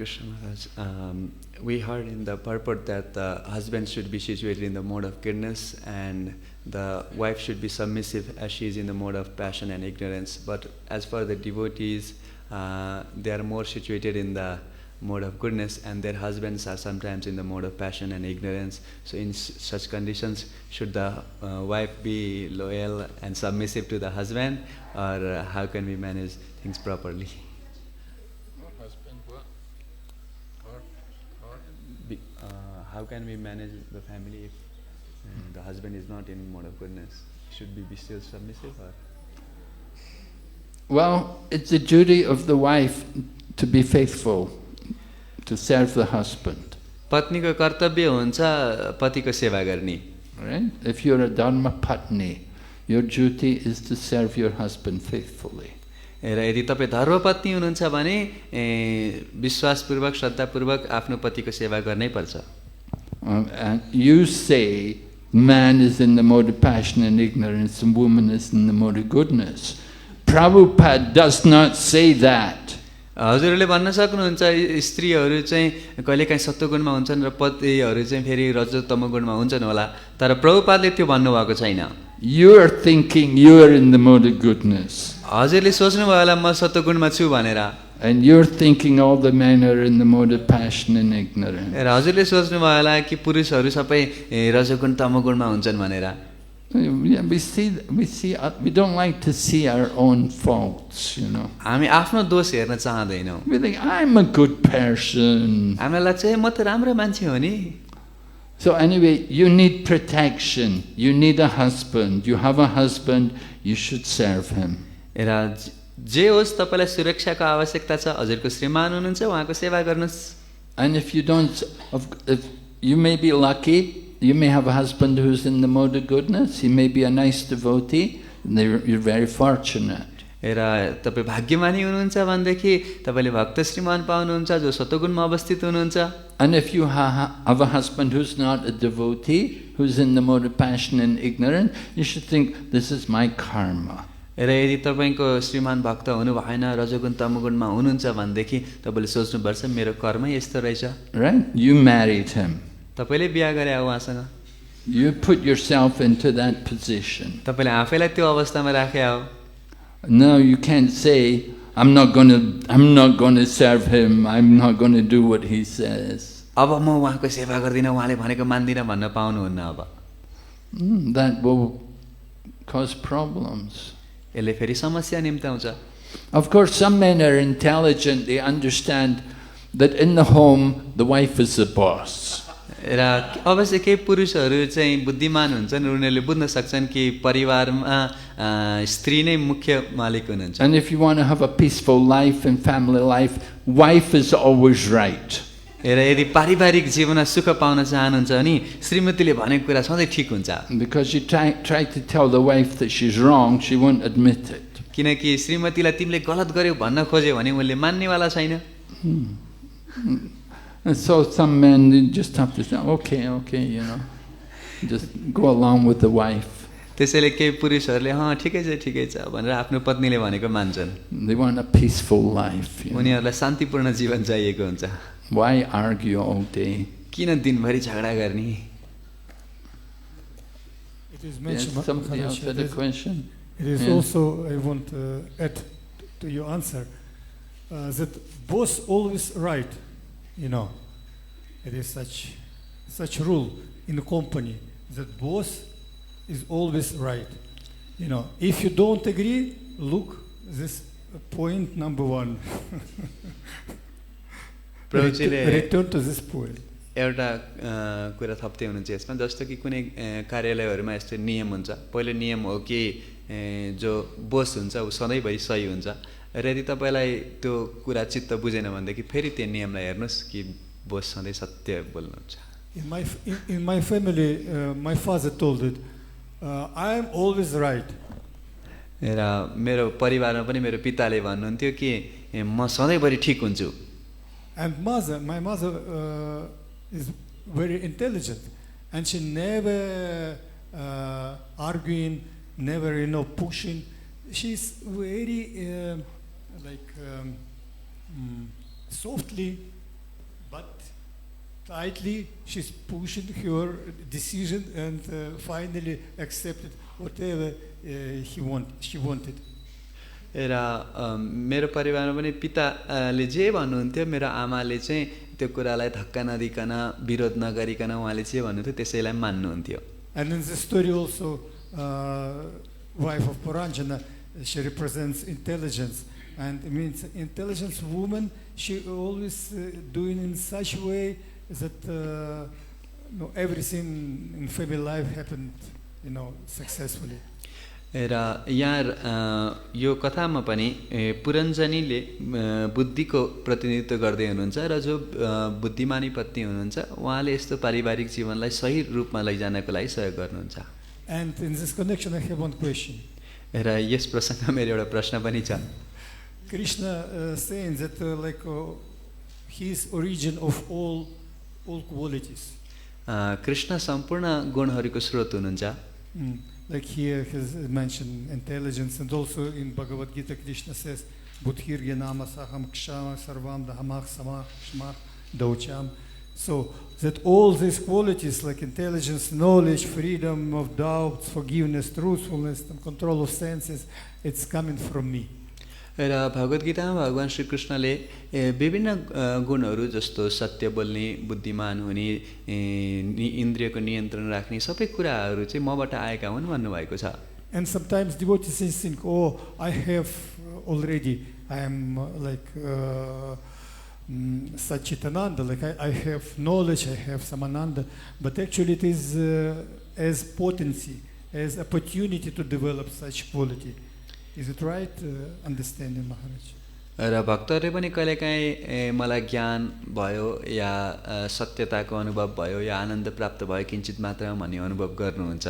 [SPEAKER 2] Krishna Maharaj. We heard in the purport that the husband should be situated in the mode of goodness and the wife should be submissive as she is in the mode of passion and ignorance. But as for the devotees, they are more situated in the mode of goodness and their husbands are sometimes in the mode of passion and ignorance. So in such conditions, should the wife be loyal and submissive to the husband, or how can we manage things properly? How can we manage the family if the husband is not in mode of goodness? Should we be still submissive, or?
[SPEAKER 1] Well, it's the duty of the wife to be faithful, to serve the husband.
[SPEAKER 2] पत्नीको कर्तव्य हुन्छ पतिको सेवा गर्ने.
[SPEAKER 1] Right? If you're a dharma patni, your duty is to serve your husband faithfully.
[SPEAKER 2] र यदि तपाईँ धर्मपत्नी हुनुहुन्छ भने विश्वासपूर्वक श्रद्धापूर्वक आफ्नो पतिको सेवा गर्नै पर्छ.
[SPEAKER 1] And you say man is in the mode of passion and ignorance and woman is in the mode of goodness. Prabhupada does not say that.
[SPEAKER 2] हजुरहरूले भन्न सक्नुहुन्छ स्त्रीहरू चाहिँ कहिलेकाहीँ सत्वगुणमा हुन्छन् र पतिहरू चाहिँ फेरि रजो तमोगुणमा हुन्छन् होला, तर प्रभुपादले त्यो भन्नुभएको छैन.
[SPEAKER 1] You are thinking you are in the mode of goodness.
[SPEAKER 2] हजुरले सोच्नुभयो होला म सत्वगुणमा छु भनेर.
[SPEAKER 1] And you're thinking all the men are in the mode of passion and ignorance.
[SPEAKER 2] र हजुरले सोच्नुभयो होला कि पुरुषहरू सबै रजोगुण तमोगुणमा हुन्छन् भनेर.
[SPEAKER 1] Yeah, we don't like to see our own faults, you know.
[SPEAKER 2] हामी आफ्नो दोष हेर्न चाहदैनौँ.
[SPEAKER 1] We think, I'm a good person.
[SPEAKER 2] हामीलाई लाग्छ म त राम्रो मान्छे हो नि.
[SPEAKER 1] So anyway, you need protection. You need a husband. You have a husband, you should serve him.
[SPEAKER 2] र जे होस् तपाईलाई सुरक्षाको आवश्यकता छ, हजुरको श्रीमान हुनुहुन्छ उहाँको सेवा गर्नुस्.
[SPEAKER 1] And if you don't, if you may be lucky, you may have a husband who's in the mode of goodness, he may be a nice devotee, and you're very fortunate.
[SPEAKER 2] र तपाईँ भाग्यमानी हुनुहुन्छ भनेदेखि तपाईँले भक्त श्रीमान पाउनुहुन्छ जो सत्वगुणमा अवस्थित हुनुहुन्छ.
[SPEAKER 1] And if you have a husband who's not a devotee, who's in the mode of passion and ignorance, you should think, this is my karma.
[SPEAKER 2] र यदि तपाईँको श्रीमान भक्त हुनु भएन, रजोगुण तमोगुणमा हुनुहुन्छ भनेदेखि तपाईँले सोच्नुपर्छ मेरो कर्म यस्तो रहेछ.
[SPEAKER 1] Right? You married him.
[SPEAKER 2] तपाईँले बिहा गरे उहाँसँग.
[SPEAKER 1] You put yourself into that position.
[SPEAKER 2] तपाईँले आफैलाई त्यो अवस्थामा राखे हो.
[SPEAKER 1] No, you can't say, I'm not going to serve him, I'm not going to do what he says.
[SPEAKER 2] अब म उहाँको सेवा गर्दिनँ, उहाँले भनेको मान्दिनँ भन्न पाउनुहुन्न. अब
[SPEAKER 1] that will cause problems.
[SPEAKER 2] यसले फेरि समस्या निम्त्याउँछ.
[SPEAKER 1] Of course, some men are intelligent, they understand that in the home the wife is the boss.
[SPEAKER 2] र अवश्य केही पुरुषहरू चाहिँ बुद्धिमान हुन्छन्, उनीहरूले बुझ्न सक्छन् कि परिवारमा स्त्री नै मुख्य मालिक हुनुहुन्छ.
[SPEAKER 1] And if you want to have a peaceful life and family life, wife is always right.
[SPEAKER 2] र यदि पारिवारिक जीवनमा सुख पाउन चाहनुहुन्छ भने श्रीमतीले भनेको कुरा सधैँ ठिक हुन्छ.
[SPEAKER 1] Because you try to tell the wife that she's wrong, she won't admit it.
[SPEAKER 2] किनकि श्रीमतीलाई तिमीले गलत गर्यौ भन्न खोज्यो भने उनले मान्नेवाला छैन.
[SPEAKER 1] And so some men, they just have to say, okay, you know, just go along with the wife.
[SPEAKER 2] त्यसैले केही पुरुषहरूले ठिकै छ भनेर आफ्नो पत्नीले भनेको मान्छन्.
[SPEAKER 1] They want a peaceful life.
[SPEAKER 2] उनीहरूलाई शान्तिपूर्ण जीवन चाहिएको हुन्छ.
[SPEAKER 1] Why argue all day?
[SPEAKER 2] किन दिनभरि झगडा गर्ने?
[SPEAKER 3] It is
[SPEAKER 1] Yes,
[SPEAKER 3] mentioned.
[SPEAKER 1] somebody else had a question.
[SPEAKER 3] It is also, I want to add to your answer, that boss always right, you know. It is such rule in the company that boss is always right. You know, if you don't agree, look, this point number 1. Return to this point.
[SPEAKER 2] एउटा कुरा थप्दै हुनुहुन्छ यसमा, जस्तो कि कुनै कार्यालयहरूमा यस्तो नियम हुन्छ. पहिलो नियम हो कि जो बोस हुन्छ ऊ सधैँभरि सही हुन्छ, र यदि तपाईँलाई त्यो कुरा चित्त बुझेन भनेदेखि फेरि त्यो नियमलाई हेर्नुहोस् कि बोस सधैँ सत्य बोल्नुहुन्छ.
[SPEAKER 3] In my family, my father told it, I am always right.
[SPEAKER 2] र मेरो परिवारमा पनि मेरो पिताले भन्नुहुन्थ्यो कि म सधैँभरि ठिक हुन्छु.
[SPEAKER 3] And my mother is very intelligent, and she never arguing, never pushing. She's very softly but tightly she's pushing her decision and finally accepted whatever she wanted.
[SPEAKER 2] र मेरो परिवारमा पनि पिताले जे भन्नुहुन्थ्यो मेरो आमाले चाहिँ त्यो कुरालाई धक्का नदिकन विरोध नगरिकन उहाँले जे भन्नुहुन्थ्यो त्यसैलाई मान्नुहुन्थ्यो.
[SPEAKER 3] And in the story also, wife of Puranjana, she represents intelligence, and it means intelligence woman. She always doing in such a way that everything in family life happened, successfully.
[SPEAKER 2] र यहाँ यो कथामा पनि पुरञ्जनीले बुद्धिको प्रतिनिधित्व गर्दै हुनुहुन्छ र जो बुद्धिमानी पत्नी हुनुहुन्छ उहाँले यस्तो पारिवारिक जीवनलाई सही रूपमा लैजानको लागि सहयोग गर्नुहुन्छ.
[SPEAKER 3] And in this connection, I have one question.
[SPEAKER 2] र यस प्रसङ्गमा मेरो एउटा प्रश्न पनि छ.
[SPEAKER 3] Krishna saying that he is origin of all qualities.
[SPEAKER 2] Krishna सम्पूर्ण गुणहरूको स्रोत हुनुहुन्छ.
[SPEAKER 3] Like here has mentioned intelligence, and also in Bhagavad Gita Krishna says Buddhirya nama saham kshama sarvam dahamah samah shmah daucham. So that all these qualities like intelligence, knowledge, freedom of doubts, forgiveness, truthfulness, and control of senses, it's coming from me.
[SPEAKER 2] र भगवत गीतामा भगवान श्री कृष्णले विभिन्न गुणहरू जस्तो सत्य बोल्ने, बुद्धिमान हुने, इन्द्रियको नियन्त्रण राख्ने सबै कुराहरू चाहिँ मबाट आएका हुन् भन्नुभएको छ.
[SPEAKER 3] And sometimes devotees think, oh, I have already, I am like Satchitananda, like I have knowledge, I have Samananda, but actually it is as potency, as opportunity to develop such quality. Is it right understanding, Maharaj?
[SPEAKER 2] र भक्तहरूले पनि कहिलेकाहीँ मलाई ज्ञान भयो या सत्यताको अनुभव भयो या आनन्द प्राप्त भयो किञ्चित मात्रामा भन्ने अनुभव गर्नुहुन्छ.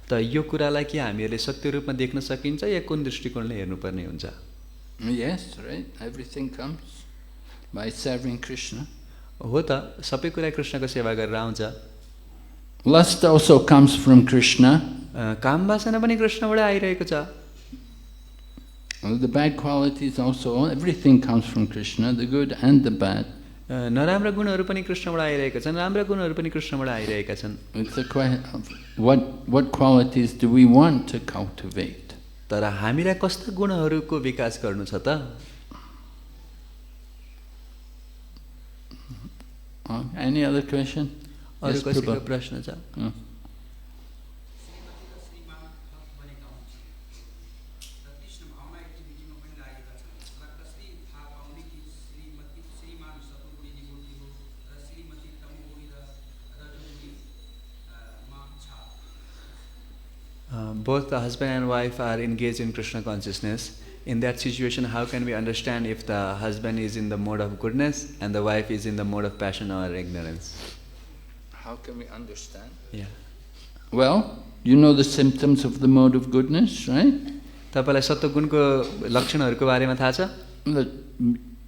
[SPEAKER 2] त यो कुरालाई के हामीहरूले सत्य रूपमा देख्न सकिन्छ या कुन दृष्टिकोणले हेर्नुपर्ने हुन्छ?
[SPEAKER 1] Yes, right. Everything comes by serving Krishna.
[SPEAKER 2] हो त, सबै कुरा कृष्णको सेवा गरेर आउँछ.
[SPEAKER 1] Lust also comes from Krishna.
[SPEAKER 2] काम वासना पनि कृष्णबाट आइरहेको छ.
[SPEAKER 1] The bad qualities also, everything comes from Krishna, the good and the bad.
[SPEAKER 2] नराम्रा गुणहरू पनि कृष्णबाट आइरहेका छन्, राम्रा गुणहरू पनि कृष्णबाट आइरहेका छन्.
[SPEAKER 1] It's a question of what qualities do we want to cultivate?
[SPEAKER 2] तर हामीलाई कस्ता गुणहरूको विकास गर्नु छ त?
[SPEAKER 1] Any other question?
[SPEAKER 2] अरु कसैको प्रश्न छ? Both the husband and wife are engaged in Krishna consciousness. In that situation, how can we understand if the husband is in the mode of goodness and the wife is in the mode of passion or ignorance?
[SPEAKER 1] How can we understand?
[SPEAKER 2] Yeah.
[SPEAKER 1] Well, you know the symptoms of the mode of goodness, right?
[SPEAKER 2] तपाईलाई सत्वगुणको लक्षणहरूको बारेमा थाहा छ?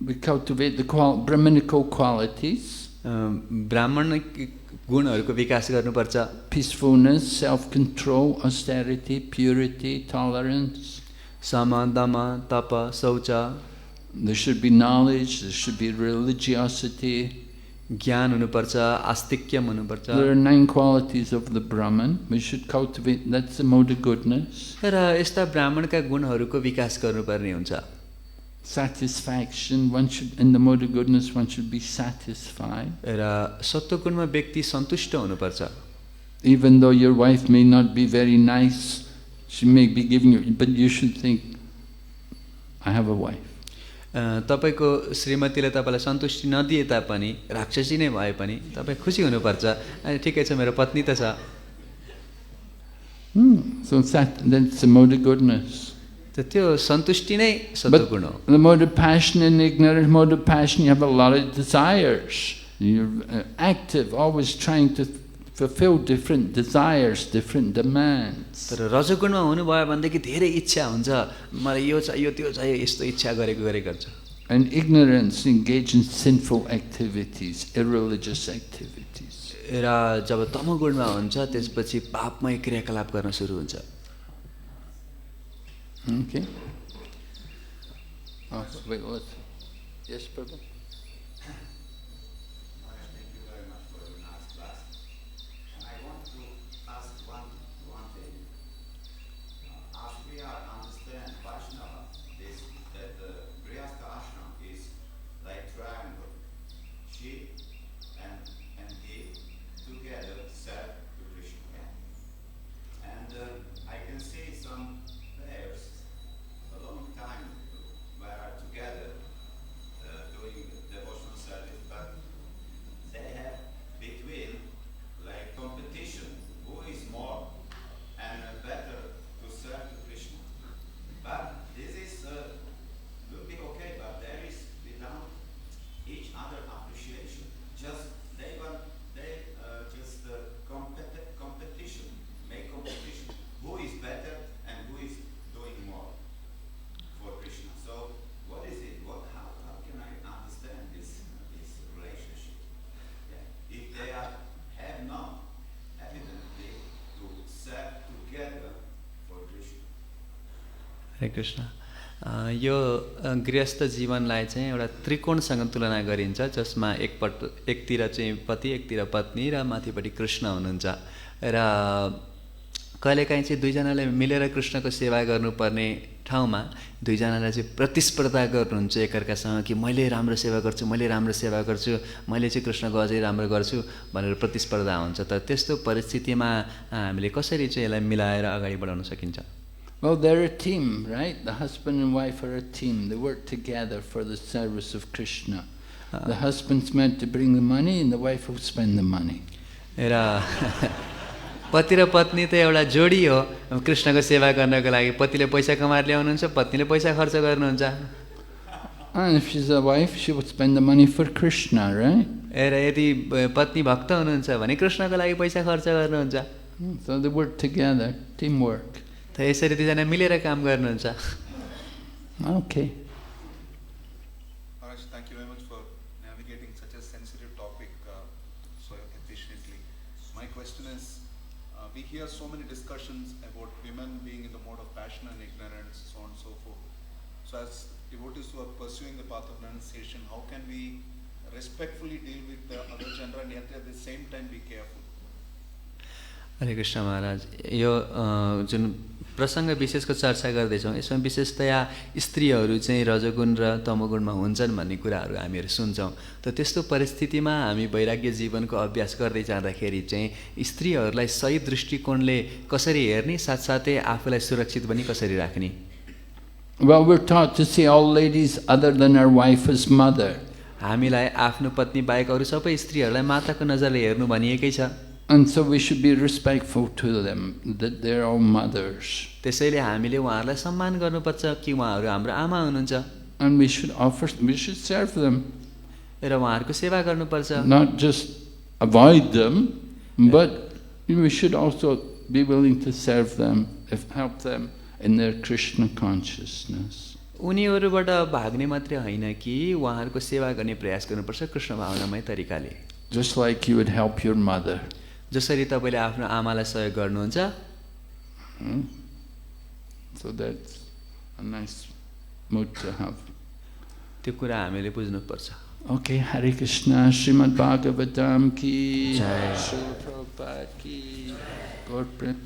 [SPEAKER 1] We cultivate the Brahmanical qualities.
[SPEAKER 2] ब्राह्मणिक गुणहरूको विकास गर्नुपर्छ.
[SPEAKER 1] Peacefulness, self-control, austerity, purity, tolerance.
[SPEAKER 2] सम, दम, तप, शौच.
[SPEAKER 1] There should be knowledge, there should be religiosity.
[SPEAKER 2] ज्ञान हुनुपर्छ, आस्तिक्यम हुनुपर्छ.
[SPEAKER 1] There are 9 qualities of the Brahman. We should cultivate, that's the mode of goodness.
[SPEAKER 2] र यस्ता ब्राह्मणका गुणहरूको विकास गर्नुपर्ने हुन्छ.
[SPEAKER 1] Satisfaction, one should, in the mode of goodness, one should be satisfied.
[SPEAKER 2] र सत्वगुणमा व्यक्ति सन्तुष्ट हुनुपर्छ.
[SPEAKER 1] Even though your wife may not be very nice, she may be giving you, but you should think, I have a wife.
[SPEAKER 2] तपाईको श्रीमतीले तपाईलाई सन्तुष्टि नदिए तापनि, राक्षसी नै भए पनि तपाई खुसी हुनुपर्छ. अनि ठिकै छ, मेरो पत्नी त छ.
[SPEAKER 1] So that's the mode of goodness.
[SPEAKER 2] त्यो सन्तुष्टि नै सत्वगुण हो.
[SPEAKER 1] The mode of passion and ignorant mode of passion, you have a lot of desires. You're active, always trying to fulfill different desires, different demands.
[SPEAKER 2] तर रजोगुणमा हुनुभयो भनेदेखि धेरै इच्छा हुन्छ. मलाई यो चाहियो, त्यो चाहियो, यस्तो इच्छा गरेको गर्छ.
[SPEAKER 1] And ignorance, engage in sinful activities, irreligious activities.
[SPEAKER 2] र जब तमोगुणमा हुन्छ त्यसपछि पापमय क्रियाकलाप गर्न सुरु हुन्छ.
[SPEAKER 1] Okay. Wait, what? Yes, Prabhu?
[SPEAKER 2] हरे कृष्ण। यो गृहस्थ जीवनलाई चाहिँ एउटा त्रिकोणसँग तुलना गरिन्छ, जसमा एकतिर चाहिँ पति, एकतिर पत्नी र माथिपट्टि कृष्ण हुनुहुन्छ। र कहिलेकाहीँ चाहिँ दुईजनाले मिलेर कृष्णको सेवा गर्नुपर्ने ठाउँमा दुईजनालाई चाहिँ प्रतिस्पर्धा गर्नुहुन्छ एकअर्कासँग कि मैले राम्रो सेवा गर्छु, मैले राम्रो सेवा गर्छु, मैले चाहिँ कृष्णको अझै राम्रो गर्छु भनेर प्रतिस्पर्धा हुन्छ। त त्यस्तो परिस्थितिमा हामीले कसरी चाहिँ यसलाई मिलाएर अगाडि बढाउन सकिन्छ?
[SPEAKER 1] Well, they're a team, right? The husband and wife are a team. They work together for the service of Krishna. The husband's meant to bring the money and the wife will spend the money.
[SPEAKER 2] र पति र पत्नी त एउटा जोडी हो कृष्णको सेवा गर्नको लागि। पतिले पैसा कमाएर ल्याउनुहुन्छ, पत्नीले पैसा खर्च गर्नुहुन्छ।
[SPEAKER 1] And if she's a wife, she would spend the money for Krishna, right?
[SPEAKER 2] र यदि पत्नी भक्त हुनुहुन्छ भने कृष्णको लागि पैसा खर्च गर्नुहुन्छ।
[SPEAKER 1] So they work together, teamwork.
[SPEAKER 2] त यसरी दुईजना मिलेर काम गर्नुहुन्छ।
[SPEAKER 1] Okay.
[SPEAKER 4] Maharaj, thank you very much for navigating such a sensitive topic so efficiently. My question is, we hear so many discussions about women being in the mode of passion and ignorance, so on and so forth. So as devotees who are pursuing the path of renunciation, how can we respectfully deal with the other gender and yet at the same time be careful?
[SPEAKER 2] हरे कृष्ण महाराज, यो जुन प्रसङ्ग विशेषको चर्चा गर्दैछौँ, यसमा विशेषतया स्त्रीहरू चाहिँ रजोगुण र तमोगुणमा हुन्छन् भन्ने कुराहरू हामीहरू सुन्छौँ। त त्यस्तो परिस्थितिमा हामी वैराग्य जीवनको अभ्यास गर्दै जाँदाखेरि चाहिँ स्त्रीहरूलाई सही दृष्टिकोणले कसरी हेर्ने, साथसाथै आफूलाई सुरक्षित पनि कसरी राख्ने?
[SPEAKER 1] Well, we're taught to see all ladies other than our wife as mother.
[SPEAKER 2] हामीलाई आफ्नो पत्नी बाहेक अरू सबै स्त्रीहरूलाई माताको नजरले हेर्नु भनिएकै छ।
[SPEAKER 1] And so we should be respectful to them, that they're all mothers.
[SPEAKER 2] त्यसैले हामीले उहाँहरूलाई सम्मान गर्नुपर्छ कि उहाँहरू हाम्रो आमा हुनुहुन्छ।
[SPEAKER 1] And we should serve them.
[SPEAKER 2] र उहाँहरूको सेवा गर्नुपर्छ।
[SPEAKER 1] Not just avoid them, but we should also be willing to serve them, help them in their Krishna consciousness.
[SPEAKER 2] उनीहरूबाट भाग्ने मात्रै होइन कि उहाँहरूको सेवा गर्ने प्रयास गर्नुपर्छ कृष्ण भावनामय तरिकाले।
[SPEAKER 1] Just like you would help your mother.
[SPEAKER 2] जसरी तपाईँले आफ्नो आमालाई सहयोग गर्नुहुन्छ।
[SPEAKER 1] So that's a nice mood to have.
[SPEAKER 2] त्यो कुरा हामीले बुझ्नुपर्छ।
[SPEAKER 1] Okay, Hare Krishna, Srimad Bhagavatam ki, Srila Prabhupada ki, Gaur Prem.